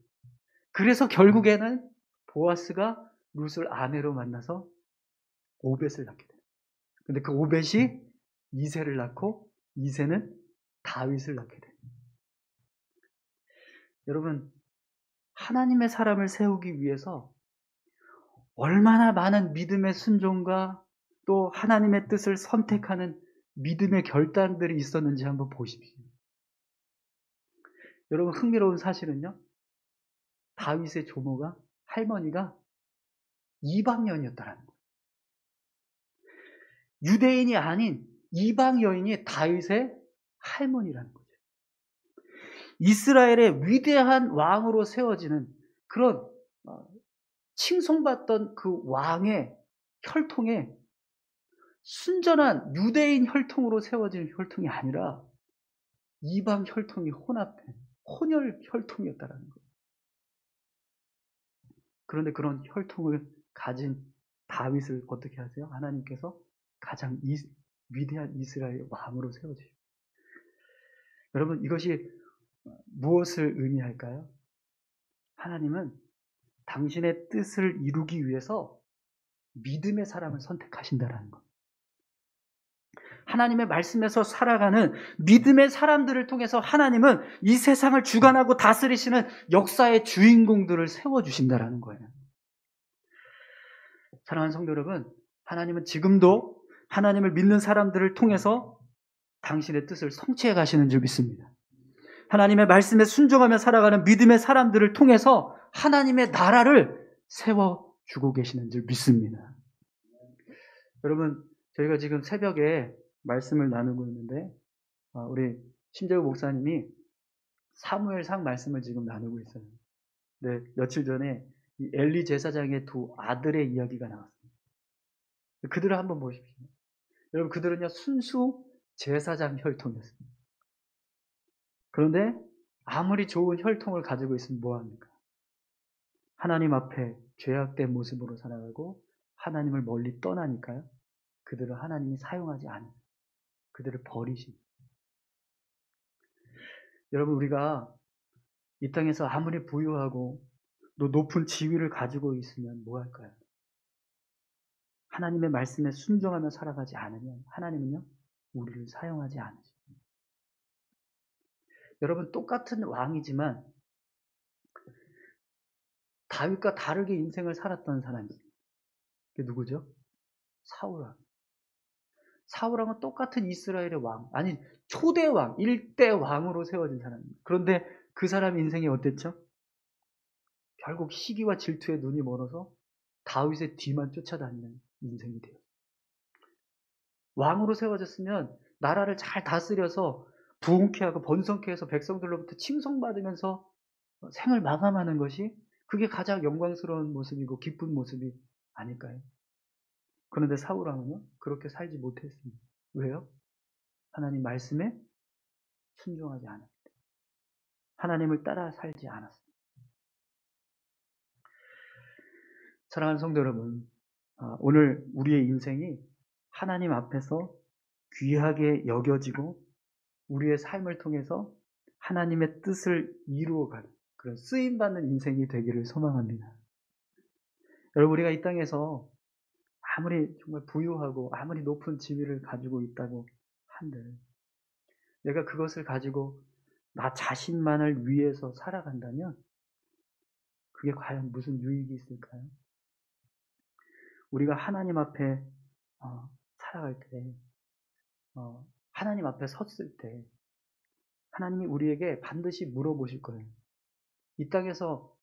그래서 결국에는 보아스가 룻을 아내로 만나서 오벳을 낳게 돼요. 근데 그 오벳이 이새를 낳고 이새는 다윗을 낳게 돼요. 여러분, 하나님의 사람을 세우기 위해서 얼마나 많은 믿음의 순종과 또 하나님의 뜻을 선택하는 믿음의 결단들이 있었는지 한번 보십시오. 여러분, 흥미로운 사실은요, 다윗의 조모가, 할머니가 이방여인이었다라는 거예요. 유대인이 아닌 이방 여인이 다윗의 할머니라는 거죠. 이스라엘의 위대한 왕으로 세워지는 그런 칭송받던 그 왕의 혈통에 순전한 유대인 혈통으로 세워진 혈통이 아니라 이방 혈통이 혼합된 혼혈 혈통이었다라는 거예요. 그런데 그런 혈통을 가진 다윗을 어떻게 하세요? 하나님께서 가장 위대한 이스라엘 왕으로 세워주십니다. 여러분, 이것이 무엇을 의미할까요? 하나님은 당신의 뜻을 이루기 위해서 믿음의 사람을 선택하신다라는 것. 하나님의 말씀에서 살아가는 믿음의 사람들을 통해서 하나님은 이 세상을 주관하고 다스리시는 역사의 주인공들을 세워주신다라는 거예요. 사랑하는 성도 여러분, 하나님은 지금도 하나님을 믿는 사람들을 통해서 당신의 뜻을 성취해 가시는 줄 믿습니다. 하나님의 말씀에 순종하며 살아가는 믿음의 사람들을 통해서 하나님의 나라를 세워주고 계시는 줄 믿습니다. 여러분, 저희가 지금 새벽에 말씀을 나누고 있는데 우리 심재우 목사님이 사무엘상 말씀을 지금 나누고 있어요. 네, 며칠 전에 이 엘리 제사장의 두 아들의 이야기가 나왔습니다. 그들을 한번 보십시오. 여러분, 그들은요 순수 제사장 혈통이었습니다. 그런데 아무리 좋은 혈통을 가지고 있으면 뭐합니까? 하나님 앞에 죄악된 모습으로 살아가고 하나님을 멀리 떠나니까요. 그들을 하나님이 사용하지 않아요. 그들을 버리십니다. 여러분, 우리가 이 땅에서 아무리 부유하고 또 높은 지위를 가지고 있으면 뭐 할까요? 하나님의 말씀에 순종하며 살아가지 않으면 하나님은요, 우리를 사용하지 않으십니다. 여러분, 똑같은 왕이지만 다윗과 다르게 인생을 살았던 사람이 그게 누구죠? 사울왕. 사울왕은 똑같은 이스라엘의 왕, 아니 초대 왕, 일대 왕으로 세워진 사람입니다. 그런데 그 사람 인생이 어땠죠? 결국 시기와 질투에 눈이 멀어서 다윗의 뒤만 쫓아다니는 인생이 돼요. 왕으로 세워졌으면 나라를 잘 다스려서 부흥케 하고 번성케 해서 백성들로부터 칭송받으면서 생을 마감하는 것이 그게 가장 영광스러운 모습이고 기쁜 모습이 아닐까요? 그런데 사울왕은요, 그렇게 살지 못했습니다. 왜요? 하나님 말씀에 순종하지 않았습니다. 하나님을 따라 살지 않았습니다. 사랑하는 성도 여러분, 오늘 우리의 인생이 하나님 앞에서 귀하게 여겨지고 우리의 삶을 통해서 하나님의 뜻을 이루어가는 그런 쓰임받는 인생이 되기를 소망합니다. 여러분, 우리가 이 땅에서 아무리 정말 부유하고 아무리 높은 지위를 가지고 있다고 한들 내가 그것을 가지고 나 자신만을 위해서 살아간다면 그게 과연 무슨 유익이 있을까요? 우리가 하나님 앞에 살아갈 때, 하나님 앞에 섰을 때 하나님이 우리에게 반드시 물어보실 거예요. 이 땅에서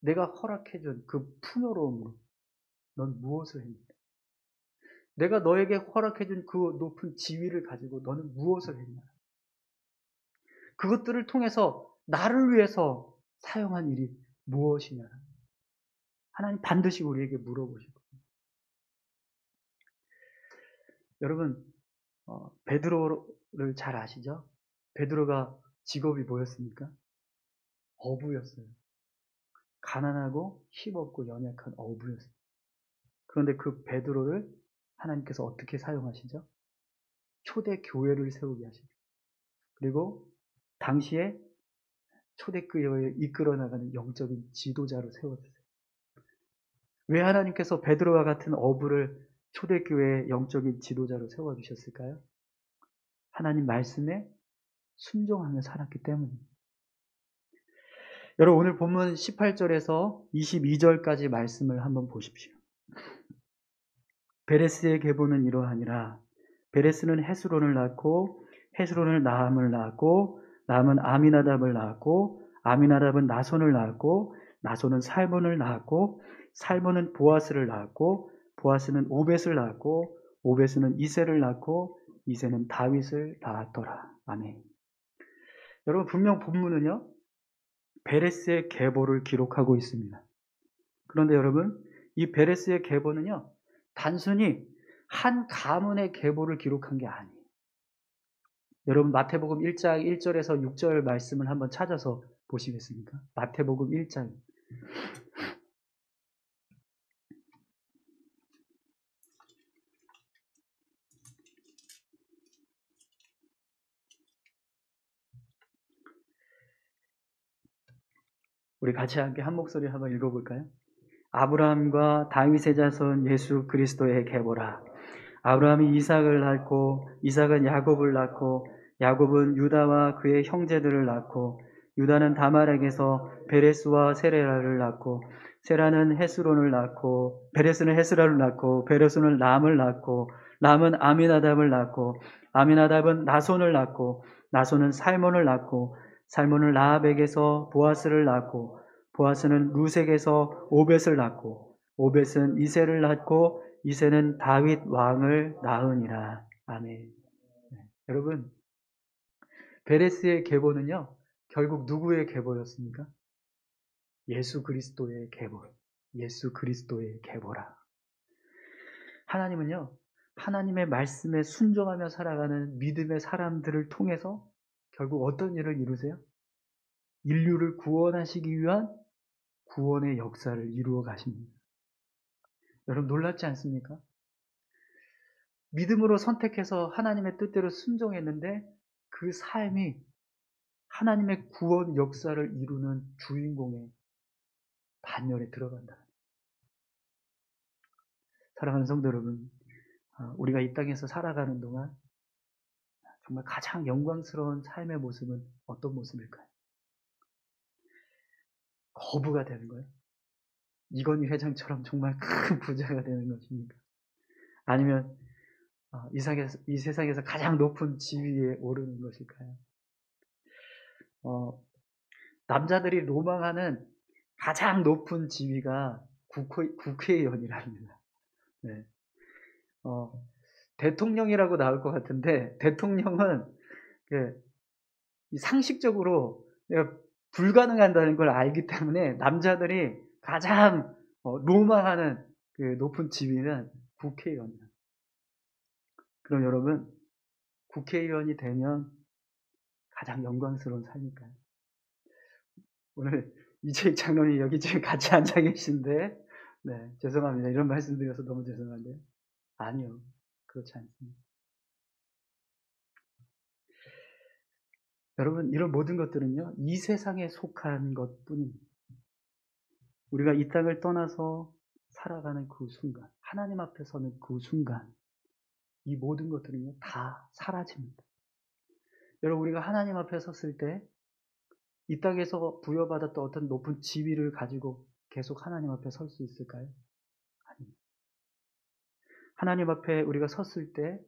내가 허락해준 그 풍요로움으로 넌 무엇을 했냐? 내가 너에게 허락해준 그 높은 지위를 가지고 너는 무엇을 했냐? 그것들을 통해서 나를 위해서 사용한 일이 무엇이냐? 하나님 반드시 우리에게 물어보실 겁니다. 여러분, 베드로를 잘 아시죠? 베드로가 직업이 뭐였습니까? 어부였어요. 가난하고 힘없고 연약한 어부였어요. 그런데 그 베드로를 하나님께서 어떻게 사용하시죠? 초대 교회를 세우게 하시죠. 그리고 당시에 초대교회를 이끌어 나가는 영적인 지도자로 세워주세요. 왜 하나님께서 베드로와 같은 어부를 초대교회의 영적인 지도자로 세워주셨을까요? 하나님 말씀에 순종하며 살았기 때문입니다. 여러분, 오늘 본문 18절에서 22절까지 말씀을 한번 보십시오. 베레스의 계보는 이러하니라. 베레스는 헤스론을 낳고 헤스론은 나함을 낳고 나함은 아미나답을 낳고 아미나답은 나손을 낳고 나손은 살몬을 낳고 살몬은 보아스를 낳고 보아스는 오벳을 낳고 오벳은 이새를 낳고 이새는 다윗을 낳았더라. 아멘. 여러분, 분명 본문은요, 베레스의 계보를 기록하고 있습니다. 그런데 여러분, 이 베레스의 계보는요, 단순히 한 가문의 계보를 기록한 게 아니에요. 여러분, 마태복음 1장 1절에서 6절 말씀을 한번 찾아서 보시겠습니까? 마태복음 1장. 우리 같이 함께 한 목소리 한번 읽어볼까요? 아브라함과 다윗의 자손 예수 그리스도의 계보라. 아브라함이 이삭을 낳고 이삭은 야곱을 낳고 야곱은 유다와 그의 형제들을 낳고 유다는 다말에게서 베레스와 세레라를 낳고 세라는 헤스론을 낳고 베레스는 헤스라를 낳고 베레스는 람을 낳고 람은 아미나답을 낳고 아미나답은 나손을 낳고 나손은 살몬을 낳고 살몬은 라합에게서 보아스를 낳고 보아스는 루색에서 오벳을 낳고 오벳은 이새를 낳고 이새는 다윗 왕을 낳으니라. 아멘. 여러분, 베레스의 계보는요, 결국 누구의 계보였습니까? 예수 그리스도의 계보. 예수 그리스도의 계보라. 하나님은요, 하나님의 말씀에 순종하며 살아가는 믿음의 사람들을 통해서 결국 어떤 일을 이루세요? 인류를 구원하시기 위한 구원의 역사를 이루어 가십니다. 여러분, 놀랍지 않습니까? 믿음으로 선택해서 하나님의 뜻대로 순종했는데 그 삶이 하나님의 구원 역사를 이루는 주인공의 반열에 들어간다. 사랑하는 성도 여러분, 우리가 이 땅에서 살아가는 동안 정말 가장 영광스러운 삶의 모습은 어떤 모습일까요? 거부가 되는 거예요? 이건희 회장처럼 정말 큰 부자가 되는 것입니까? 아니면 이 세상에서 가장 높은 지위에 오르는 것일까요? 남자들이 로망하는 가장 높은 지위가 국회의원이랍니다. 네. 대통령이라고 나올 것 같은데, 대통령은 상식적으로 내가 불가능한다는 걸 알기 때문에 남자들이 가장 로망하는 그 높은 지위는 국회의원이에요. 그럼 여러분, 국회의원이 되면 가장 영광스러운 삶일까요? 오늘 이재익 장로님 여기 지금 같이 앉아 계신데, 네, 죄송합니다. 이런 말씀 드려서 너무 죄송한데, 아니요, 그렇지 않습니다. 여러분, 이런 모든 것들은요, 이 세상에 속한 것뿐입니다. 우리가 이 땅을 떠나서 살아가는 그 순간, 하나님 앞에 서는 그 순간, 이 모든 것들은요, 다 사라집니다. 여러분, 우리가 하나님 앞에 섰을 때, 이 땅에서 부여받았던 어떤 높은 지위를 가지고 계속 하나님 앞에 설 수 있을까요? 아닙니다. 하나님 앞에 우리가 섰을 때,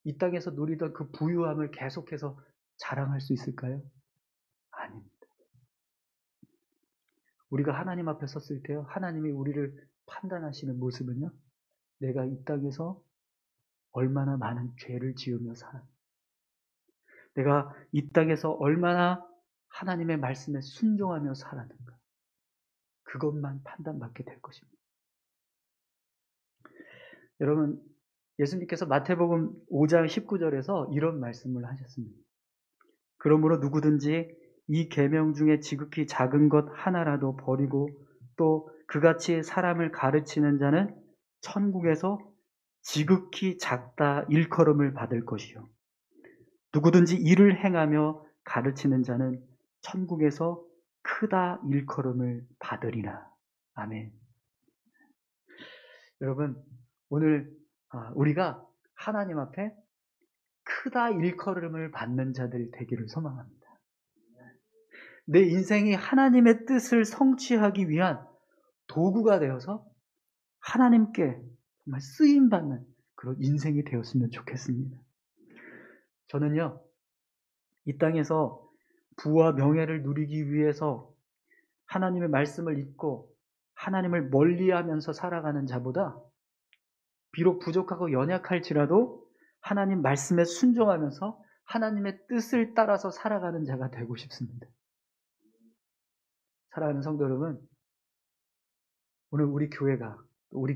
이 땅에서 누리던 그 부유함을 계속해서 자랑할 수 있을까요? 아닙니다. 우리가 하나님 앞에 섰을 때요, 하나님이 우리를 판단하시는 모습은요, 내가 이 땅에서 얼마나 많은 죄를 지으며 살아, 내가 이 땅에서 얼마나 하나님의 말씀에 순종하며 살았는가, 그것만 판단받게 될 것입니다. 여러분, 예수님께서 마태복음 5장 19절에서 이런 말씀을 하셨습니다. 그러므로 누구든지 이 계명 중에 지극히 작은 것 하나라도 버리고 또 그같이 사람을 가르치는 자는 천국에서 지극히 작다 일컬음을 받을 것이요. 누구든지 이를 행하며 가르치는 자는 천국에서 크다 일컬음을 받으리라. 아멘. 여러분, 오늘 우리가 하나님 앞에 크다 일컬음을 받는 자들이 되기를 소망합니다. 내 인생이 하나님의 뜻을 성취하기 위한 도구가 되어서 하나님께 정말 쓰임받는 그런 인생이 되었으면 좋겠습니다. 저는요, 이 땅에서 부와 명예를 누리기 위해서 하나님의 말씀을 잊고 하나님을 멀리하면서 살아가는 자보다 비록 부족하고 연약할지라도 하나님 말씀에 순종하면서 하나님의 뜻을 따라서 살아가는 자가 되고 싶습니다. 사랑하는 성도 여러분, 오늘 우리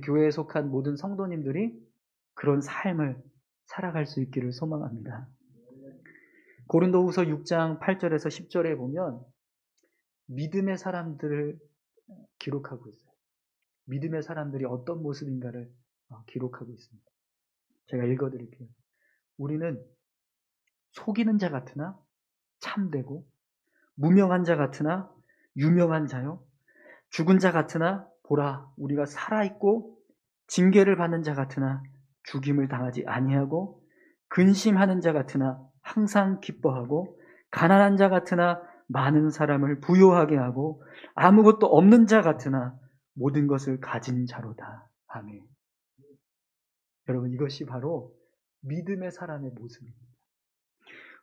교회에 속한 모든 성도님들이 그런 삶을 살아갈 수 있기를 소망합니다. 고린도후서 6장 8절에서 10절에 보면 믿음의 사람들을 기록하고 있어요. 믿음의 사람들이 어떤 모습인가를 기록하고 있습니다. 제가 읽어드릴게요. 우리는 속이는 자 같으나 참되고, 무명한 자 같으나 유명한 자요, 죽은 자 같으나 보라 우리가 살아있고, 징계를 받는 자 같으나 죽임을 당하지 아니하고, 근심하는 자 같으나 항상 기뻐하고, 가난한 자 같으나 많은 사람을 부요하게 하고, 아무것도 없는 자 같으나 모든 것을 가진 자로다. 아멘. 여러분, 이것이 바로 믿음의 사람의 모습입니다.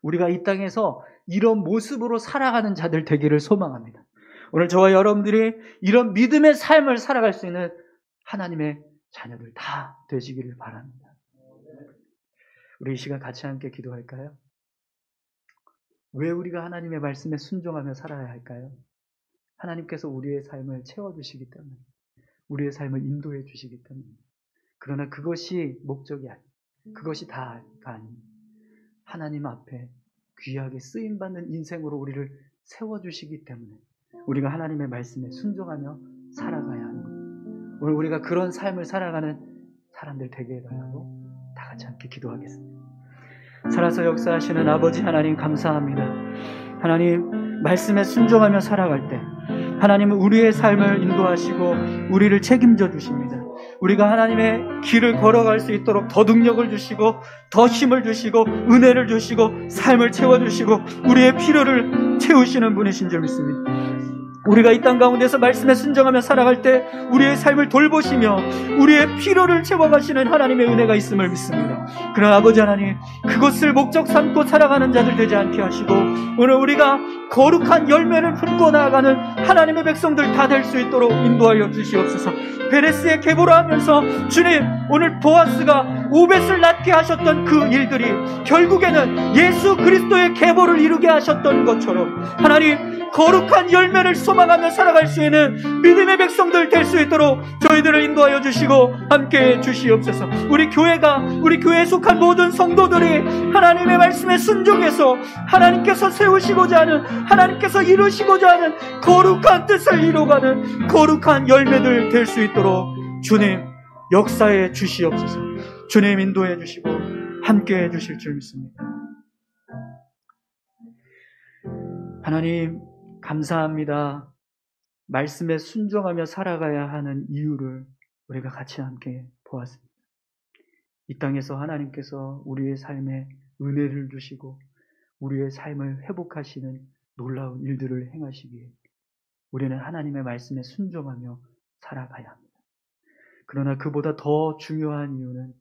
우리가 이 땅에서 이런 모습으로 살아가는 자들 되기를 소망합니다. 오늘 저와 여러분들이 이런 믿음의 삶을 살아갈 수 있는 하나님의 자녀들 다 되시기를 바랍니다. 우리 이 시간 같이 함께 기도할까요? 왜 우리가 하나님의 말씀에 순종하며 살아야 할까요? 하나님께서 우리의 삶을 채워주시기 때문에, 우리의 삶을 인도해 주시기 때문에. 그러나 그것이 목적이 아니에요. 그것이 다가 아닙니다. 하나님 앞에 귀하게 쓰임받는 인생으로 우리를 세워주시기 때문에 우리가 하나님의 말씀에 순종하며 살아가야 하는 거예요. 오늘 우리가 그런 삶을 살아가는 사람들 되게 해달라고 다 같이 함께 기도하겠습니다. 살아서 역사하시는 아버지 하나님 감사합니다. 하나님 말씀에 순종하며 살아갈 때 하나님은 우리의 삶을 인도하시고 우리를 책임져 주십니다. 우리가 하나님의 길을 걸어갈 수 있도록 더 능력을 주시고 더 힘을 주시고 은혜를 주시고 삶을 채워주시고 우리의 필요를 채우시는 분이신 줄 믿습니다. 우리가 이 땅 가운데서 말씀에 순종하며 살아갈 때 우리의 삶을 돌보시며 우리의 필요를 채워가시는 하나님의 은혜가 있음을 믿습니다. 그러나 아버지 하나님, 그것을 목적 삼고 살아가는 자들 되지 않게 하시고 오늘 우리가 거룩한 열매를 품고 나아가는 하나님의 백성들 다 될 수 있도록 인도하여 주시옵소서. 베레스의 계보라 하면서 주님, 오늘 보아스가 오벳을 낳게 하셨던 그 일들이 결국에는 예수 그리스도의 계보를 이루게 하셨던 것처럼 하나님, 거룩한 열매를 소망하며 살아갈 수 있는 믿음의 백성들 될 수 있도록 저희들을 인도하여 주시고 함께해 주시옵소서. 우리 교회에 속한 모든 성도들이 하나님의 말씀에 순종해서 하나님께서 세우시고자 하는, 하나님께서 이루시고자 하는 거룩한 뜻을 이루어가는 거룩한 열매들 될 수 있도록 주님 역사해 주시옵소서. 주님 인도해 주시고 함께해 주실 줄 믿습니다. 하나님 감사합니다. 말씀에 순종하며 살아가야 하는 이유를 우리가 같이 함께 보았습니다. 이 땅에서 하나님께서 우리의 삶에 은혜를 주시고 우리의 삶을 회복하시는 놀라운 일들을 행하시기에 우리는 하나님의 말씀에 순종하며 살아가야 합니다. 그러나 그보다 더 중요한 이유는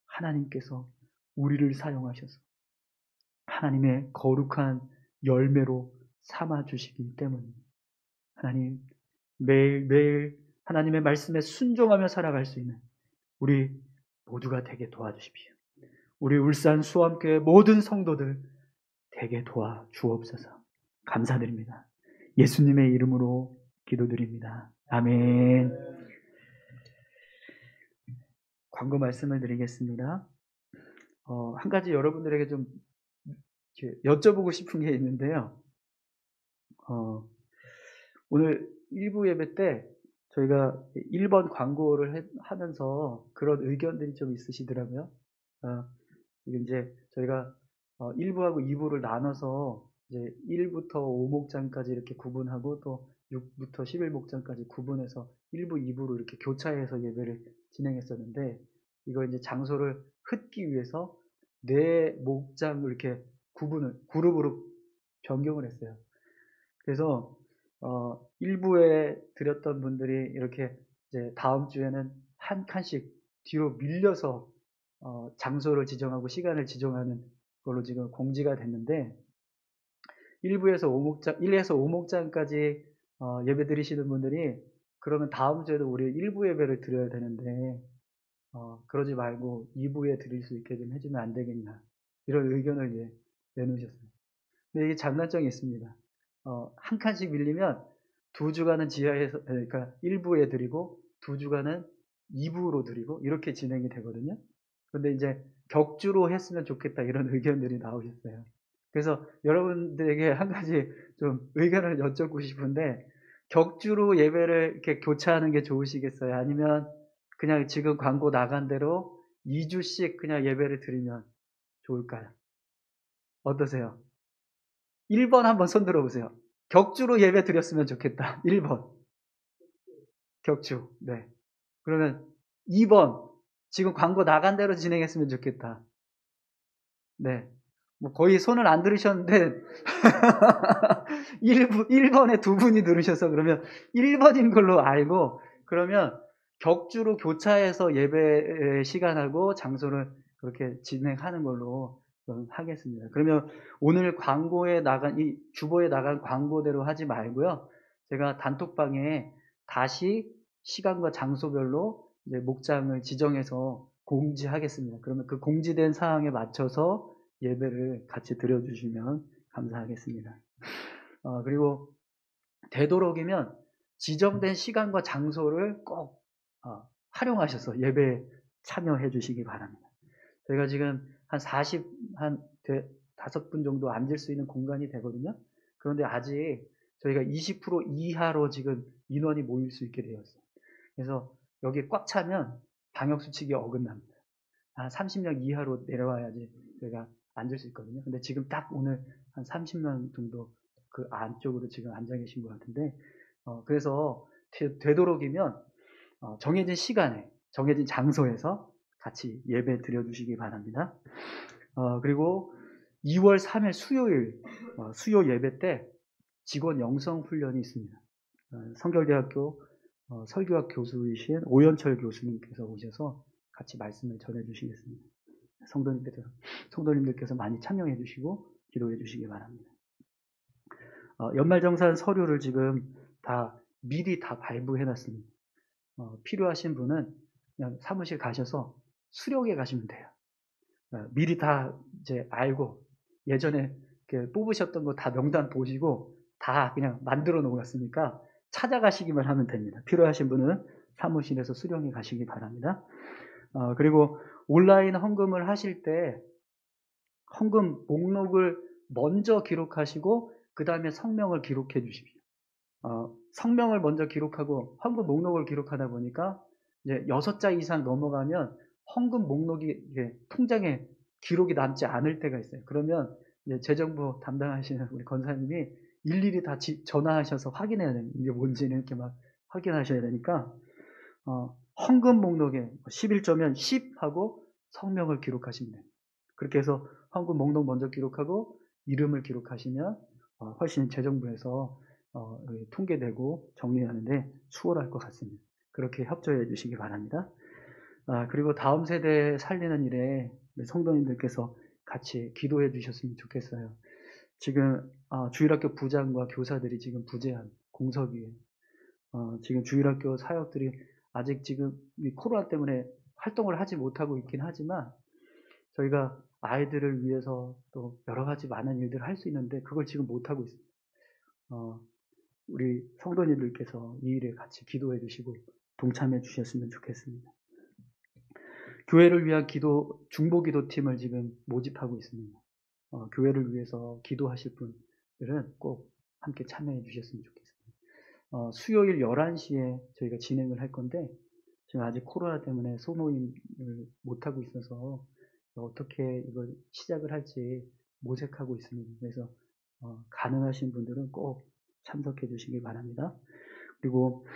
하나님께서 우리를 사용하셔서 하나님의 거룩한 열매로 삼아주시기 때문입니다. 하나님, 매일매일 하나님의 말씀에 순종하며 살아갈 수 있는 우리 모두가 되게 도와주십시오. 우리 울산 수원교회 모든 성도들 되게 도와주옵소서. 감사드립니다. 예수님의 이름으로 기도드립니다. 아멘. 광고 말씀을 드리겠습니다. 한 가지 여러분들에게 좀 여쭤보고 싶은 게 있는데요. 오늘 1부 예배 때 저희가 1번 광고를 하면서 그런 의견들이 좀 있으시더라고요. 이제 저희가 1부하고 2부를 나눠서 이제 1부터 5목장까지 이렇게 구분하고 또 6부터 11목장까지 구분해서 1부, 2부로 이렇게 교차해서 예배를 진행했었는데 이거 이제 장소를 흩기 위해서 4목장을 이렇게 그룹으로 변경을 했어요. 그래서 1부에 드렸던 분들이 이렇게 이제 다음 주에는 한 칸씩 뒤로 밀려서 장소를 지정하고 시간을 지정하는 걸로 지금 공지가 됐는데 1에서 5목장까지 예배 드리시는 분들이 그러면 다음 주에도 우리 1부 예배를 드려야 되는데 그러지 말고 2부에 드릴 수 있게 좀 해주면 안 되겠냐 이런 의견을 이제 내놓으셨어요. 근데 이게 장단점이 있습니다. 한 칸씩 밀리면 2주간은 지하에서, 그러니까 1부에 드리고 2주간은 2부로 드리고 이렇게 진행이 되거든요. 그런데 이제 격주로 했으면 좋겠다 이런 의견들이 나오셨어요. 그래서 여러분들에게 한 가지 좀 의견을 여쭙고 싶은데 격주로 예배를 이렇게 교차하는 게 좋으시겠어요? 아니면 그냥 지금 광고 나간 대로 2주씩 그냥 예배를 드리면 좋을까요? 어떠세요? 1번 한번 손 들어보세요. 격주로 예배 드렸으면 좋겠다. 1번. 격주. 네. 그러면 2번. 지금 광고 나간 대로 진행했으면 좋겠다. 네. 뭐 거의 손을 안 들으셨는데 1번에 2분이 들으셔서 그러면 1번인 걸로 알고 그러면 격주로 교차해서 예배 시간하고 장소를 그렇게 진행하는 걸로 하겠습니다. 그러면 오늘 광고에 나간 이 주보에 나간 광고대로 하지 말고요. 제가 단톡방에 다시 시간과 장소별로 이제 목장을 지정해서 공지하겠습니다. 그러면 그 공지된 사항에 맞춰서 예배를 같이 드려주시면 감사하겠습니다. 그리고 되도록이면 지정된 시간과 장소를 꼭 활용하셔서 예배에 참여해 주시기 바랍니다. 저희가 지금 한 5분 정도 앉을 수 있는 공간이 되거든요. 그런데 아직 저희가 20% 이하로 지금 인원이 모일 수 있게 되었어요. 그래서 여기 꽉 차면 방역수칙이 어긋납니다. 한 30명 이하로 내려와야지 저희가 앉을 수 있거든요. 근데 지금 딱 오늘 한 30명 정도 그 안쪽으로 지금 앉아 계신 것 같은데, 그래서 되도록이면 정해진 시간에, 정해진 장소에서 같이 예배 드려주시기 바랍니다. 그리고 2월 3일 수요일, 수요 예배 때 직원 영성 훈련이 있습니다. 성결대학교 설교학 교수이신 오연철 교수님께서 오셔서 같이 말씀을 전해주시겠습니다. 성도님들께서 많이 참여해 주시고 기도해 주시기 바랍니다. 연말정산 서류를 지금 미리 다 발부해 놨습니다. 필요하신 분은 그냥 사무실 가셔서 수령해 가시면 돼요. 미리 다 이제 알고 예전에 이렇게 뽑으셨던 거 다 명단 보시고 다 그냥 만들어 놓았으니까 찾아가시기만 하면 됩니다. 필요하신 분은 사무실에서 수령해 가시기 바랍니다. 그리고 온라인 헌금을 하실 때 헌금 목록을 먼저 기록하시고 그 다음에 성명을 기록해 주십시오. 성명을 먼저 기록하고 헌금 목록을 기록하다 보니까 이제 6자 이상 넘어가면 헌금 목록이 통장에 기록이 남지 않을 때가 있어요. 그러면 이제 재정부 담당하시는 우리 권사님이 일일이 다 전화하셔서 확인해야 됩니다. 이게 뭔지는 이렇게 막 확인하셔야 되니까 헌금 목록에 11조면 10하고 성명을 기록하시면 됩니다. 그렇게 해서 헌금 목록 먼저 기록하고 이름을 기록하시면 훨씬 재정부에서 통계되고 정리하는데 수월할 것 같습니다. 그렇게 협조해 주시기 바랍니다. 그리고 다음 세대 살리는 일에 성도님들께서 같이 기도해 주셨으면 좋겠어요. 지금 주일학교 부장과 교사들이 지금 부재한 공석이에요. 지금 주일학교 사역들이 아직 지금 이 코로나 때문에 활동을 하지 못하고 있긴 하지만 저희가 아이들을 위해서 또 여러 가지 많은 일들을 할 수 있는데 그걸 지금 못하고 있습니다. 우리 성도님들께서 이 일에 같이 기도해 주시고 동참해 주셨으면 좋겠습니다. 교회를 위한 중보기도팀을 지금 모집하고 있습니다. 교회를 위해서 기도하실 분들은 꼭 함께 참여해 주셨으면 좋겠습니다. 수요일 11시에 저희가 진행을 할 건데 지금 아직 코로나 때문에 소모임을 못하고 있어서 어떻게 이걸 시작을 할지 모색하고 있습니다. 그래서 가능하신 분들은 꼭 참석해 주시기 바랍니다. 그리고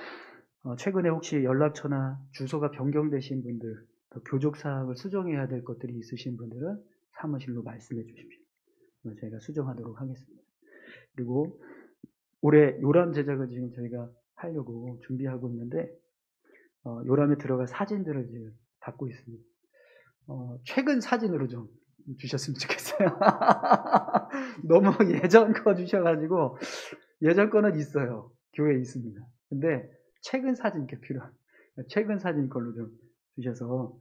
최근에 혹시 연락처나 주소가 변경되신 분들, 교족사항을 수정해야 될 것들이 있으신 분들은 사무실로 말씀해 주십시오. 저희가 수정하도록 하겠습니다. 그리고 올해 요람 제작을 지금 저희가 하려고 준비하고 있는데 요람에 들어갈 사진들을 지금 받고 있습니다. 최근 사진으로 좀 주셨으면 좋겠어요. 너무 예전 거 주셔가지고 예전 거는 있어요. 교회에 있습니다. 근데 최근 사진 이렇게 필요한 최근 사진 걸로 좀 주셔서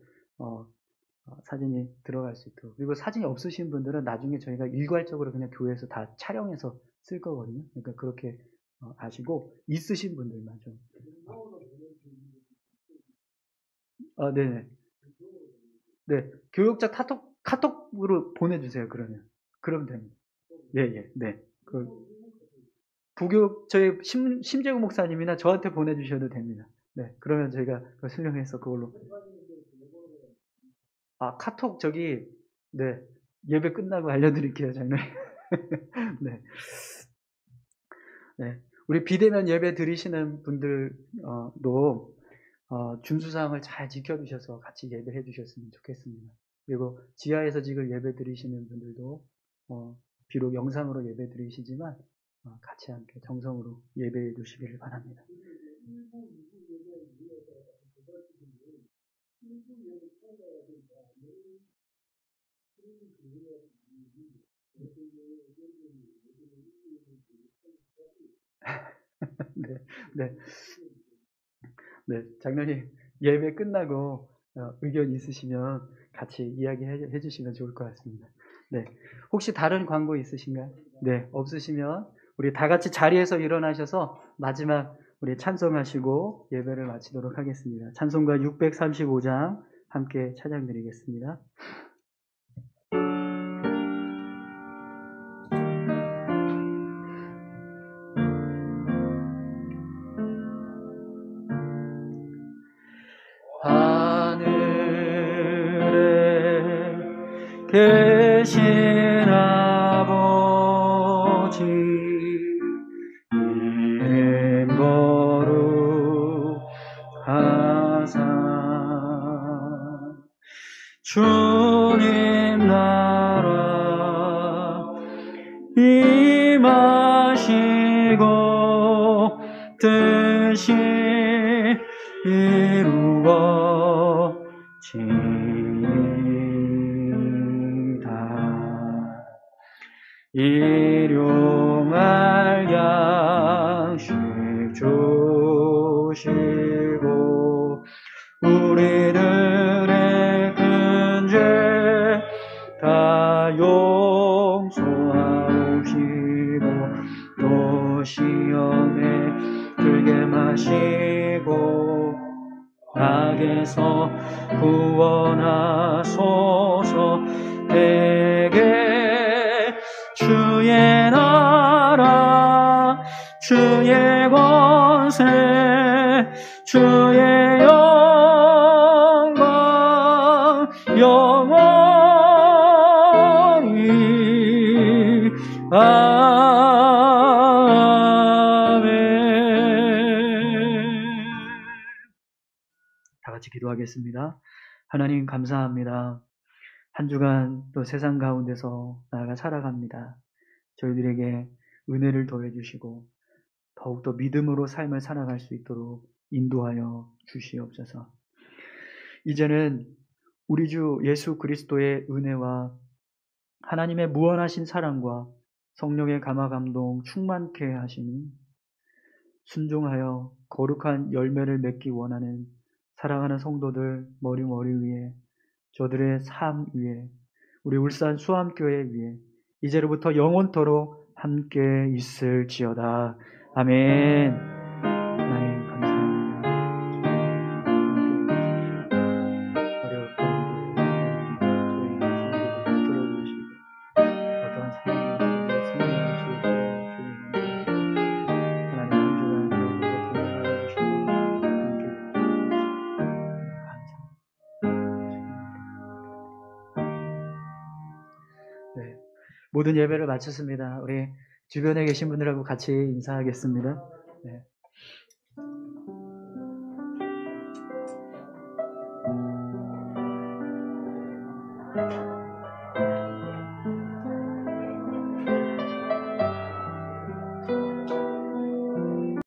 사진이 들어갈 수 있도록. 그리고 사진이 없으신 분들은 나중에 저희가 일괄적으로 그냥 교회에서 다 촬영해서 쓸 거거든요. 그러니까 그렇게 아시고 있으신 분들만 좀. 네네. 네, 교육자 카톡으로 보내주세요. 그러면 됩니다. 예, 네. 저희 심재구 목사님이나 저한테 보내주셔도 됩니다. 네, 그러면 저희가 수령해서 그걸로. 카톡 네, 예배 끝나고 알려드릴게요, 장로님. 네. 네, 우리 비대면 예배 드리시는 분들도 준수사항을 잘 지켜주셔서 같이 예배해 주셨으면 좋겠습니다. 그리고 지하에서 지금 예배 드리시는 분들도 비록 영상으로 예배 드리시지만 같이 함께 정성으로 예배해 주시기를 바랍니다. 네, 장로님 예배 끝나고 의견 있으시면 같이 이야기해 주시면 좋을 것 같습니다. 네, 혹시 다른 광고 있으신가요? 네, 없으시면 우리 다 같이 자리에서 일어나셔서 마지막 우리 찬송하시고 예배를 마치도록 하겠습니다. 찬송가 635장 함께 찬양드리겠습니다. 하늘에 계신 아버지 주님 나라 임하시고 뜻이 이루어지이다. 일용할 양식 주시고 우리들의 큰 죄 다 용서하시고 또 시험에 들게 마시고 악에서 구원하소서. 대개 주의 나라 주의 권세 주의 영광 영원히 아멘. 다 같이 기도하겠습니다. 하나님 감사합니다. 한 주간 또 세상 가운데서 나아가 살아갑니다. 저희들에게 은혜를 더해주시고 더욱더 믿음으로 삶을 살아갈 수 있도록 인도하여 주시옵소서. 이제는 우리 주 예수 그리스도의 은혜와 하나님의 무한하신 사랑과 성령의 감화감동 충만케 하시니 순종하여 거룩한 열매를 맺기 원하는 사랑하는 성도들 머리 위에 저들의 삶 위에 우리 울산 수암교회 위에 이제로부터 영원토록 함께 있을지어다. 아멘. 하나님 감사합니다. 어려울 가운데 저희 성도들 들어주시고 어떠한 상황을 승리해 주시고 하나님 한 주간 저희들과 동행하여 주시고 함께 감사합니다. 네, 모든 예배를 마쳤습니다. 우리 주변에 계신 분들하고 같이 인사하겠습니다. 네.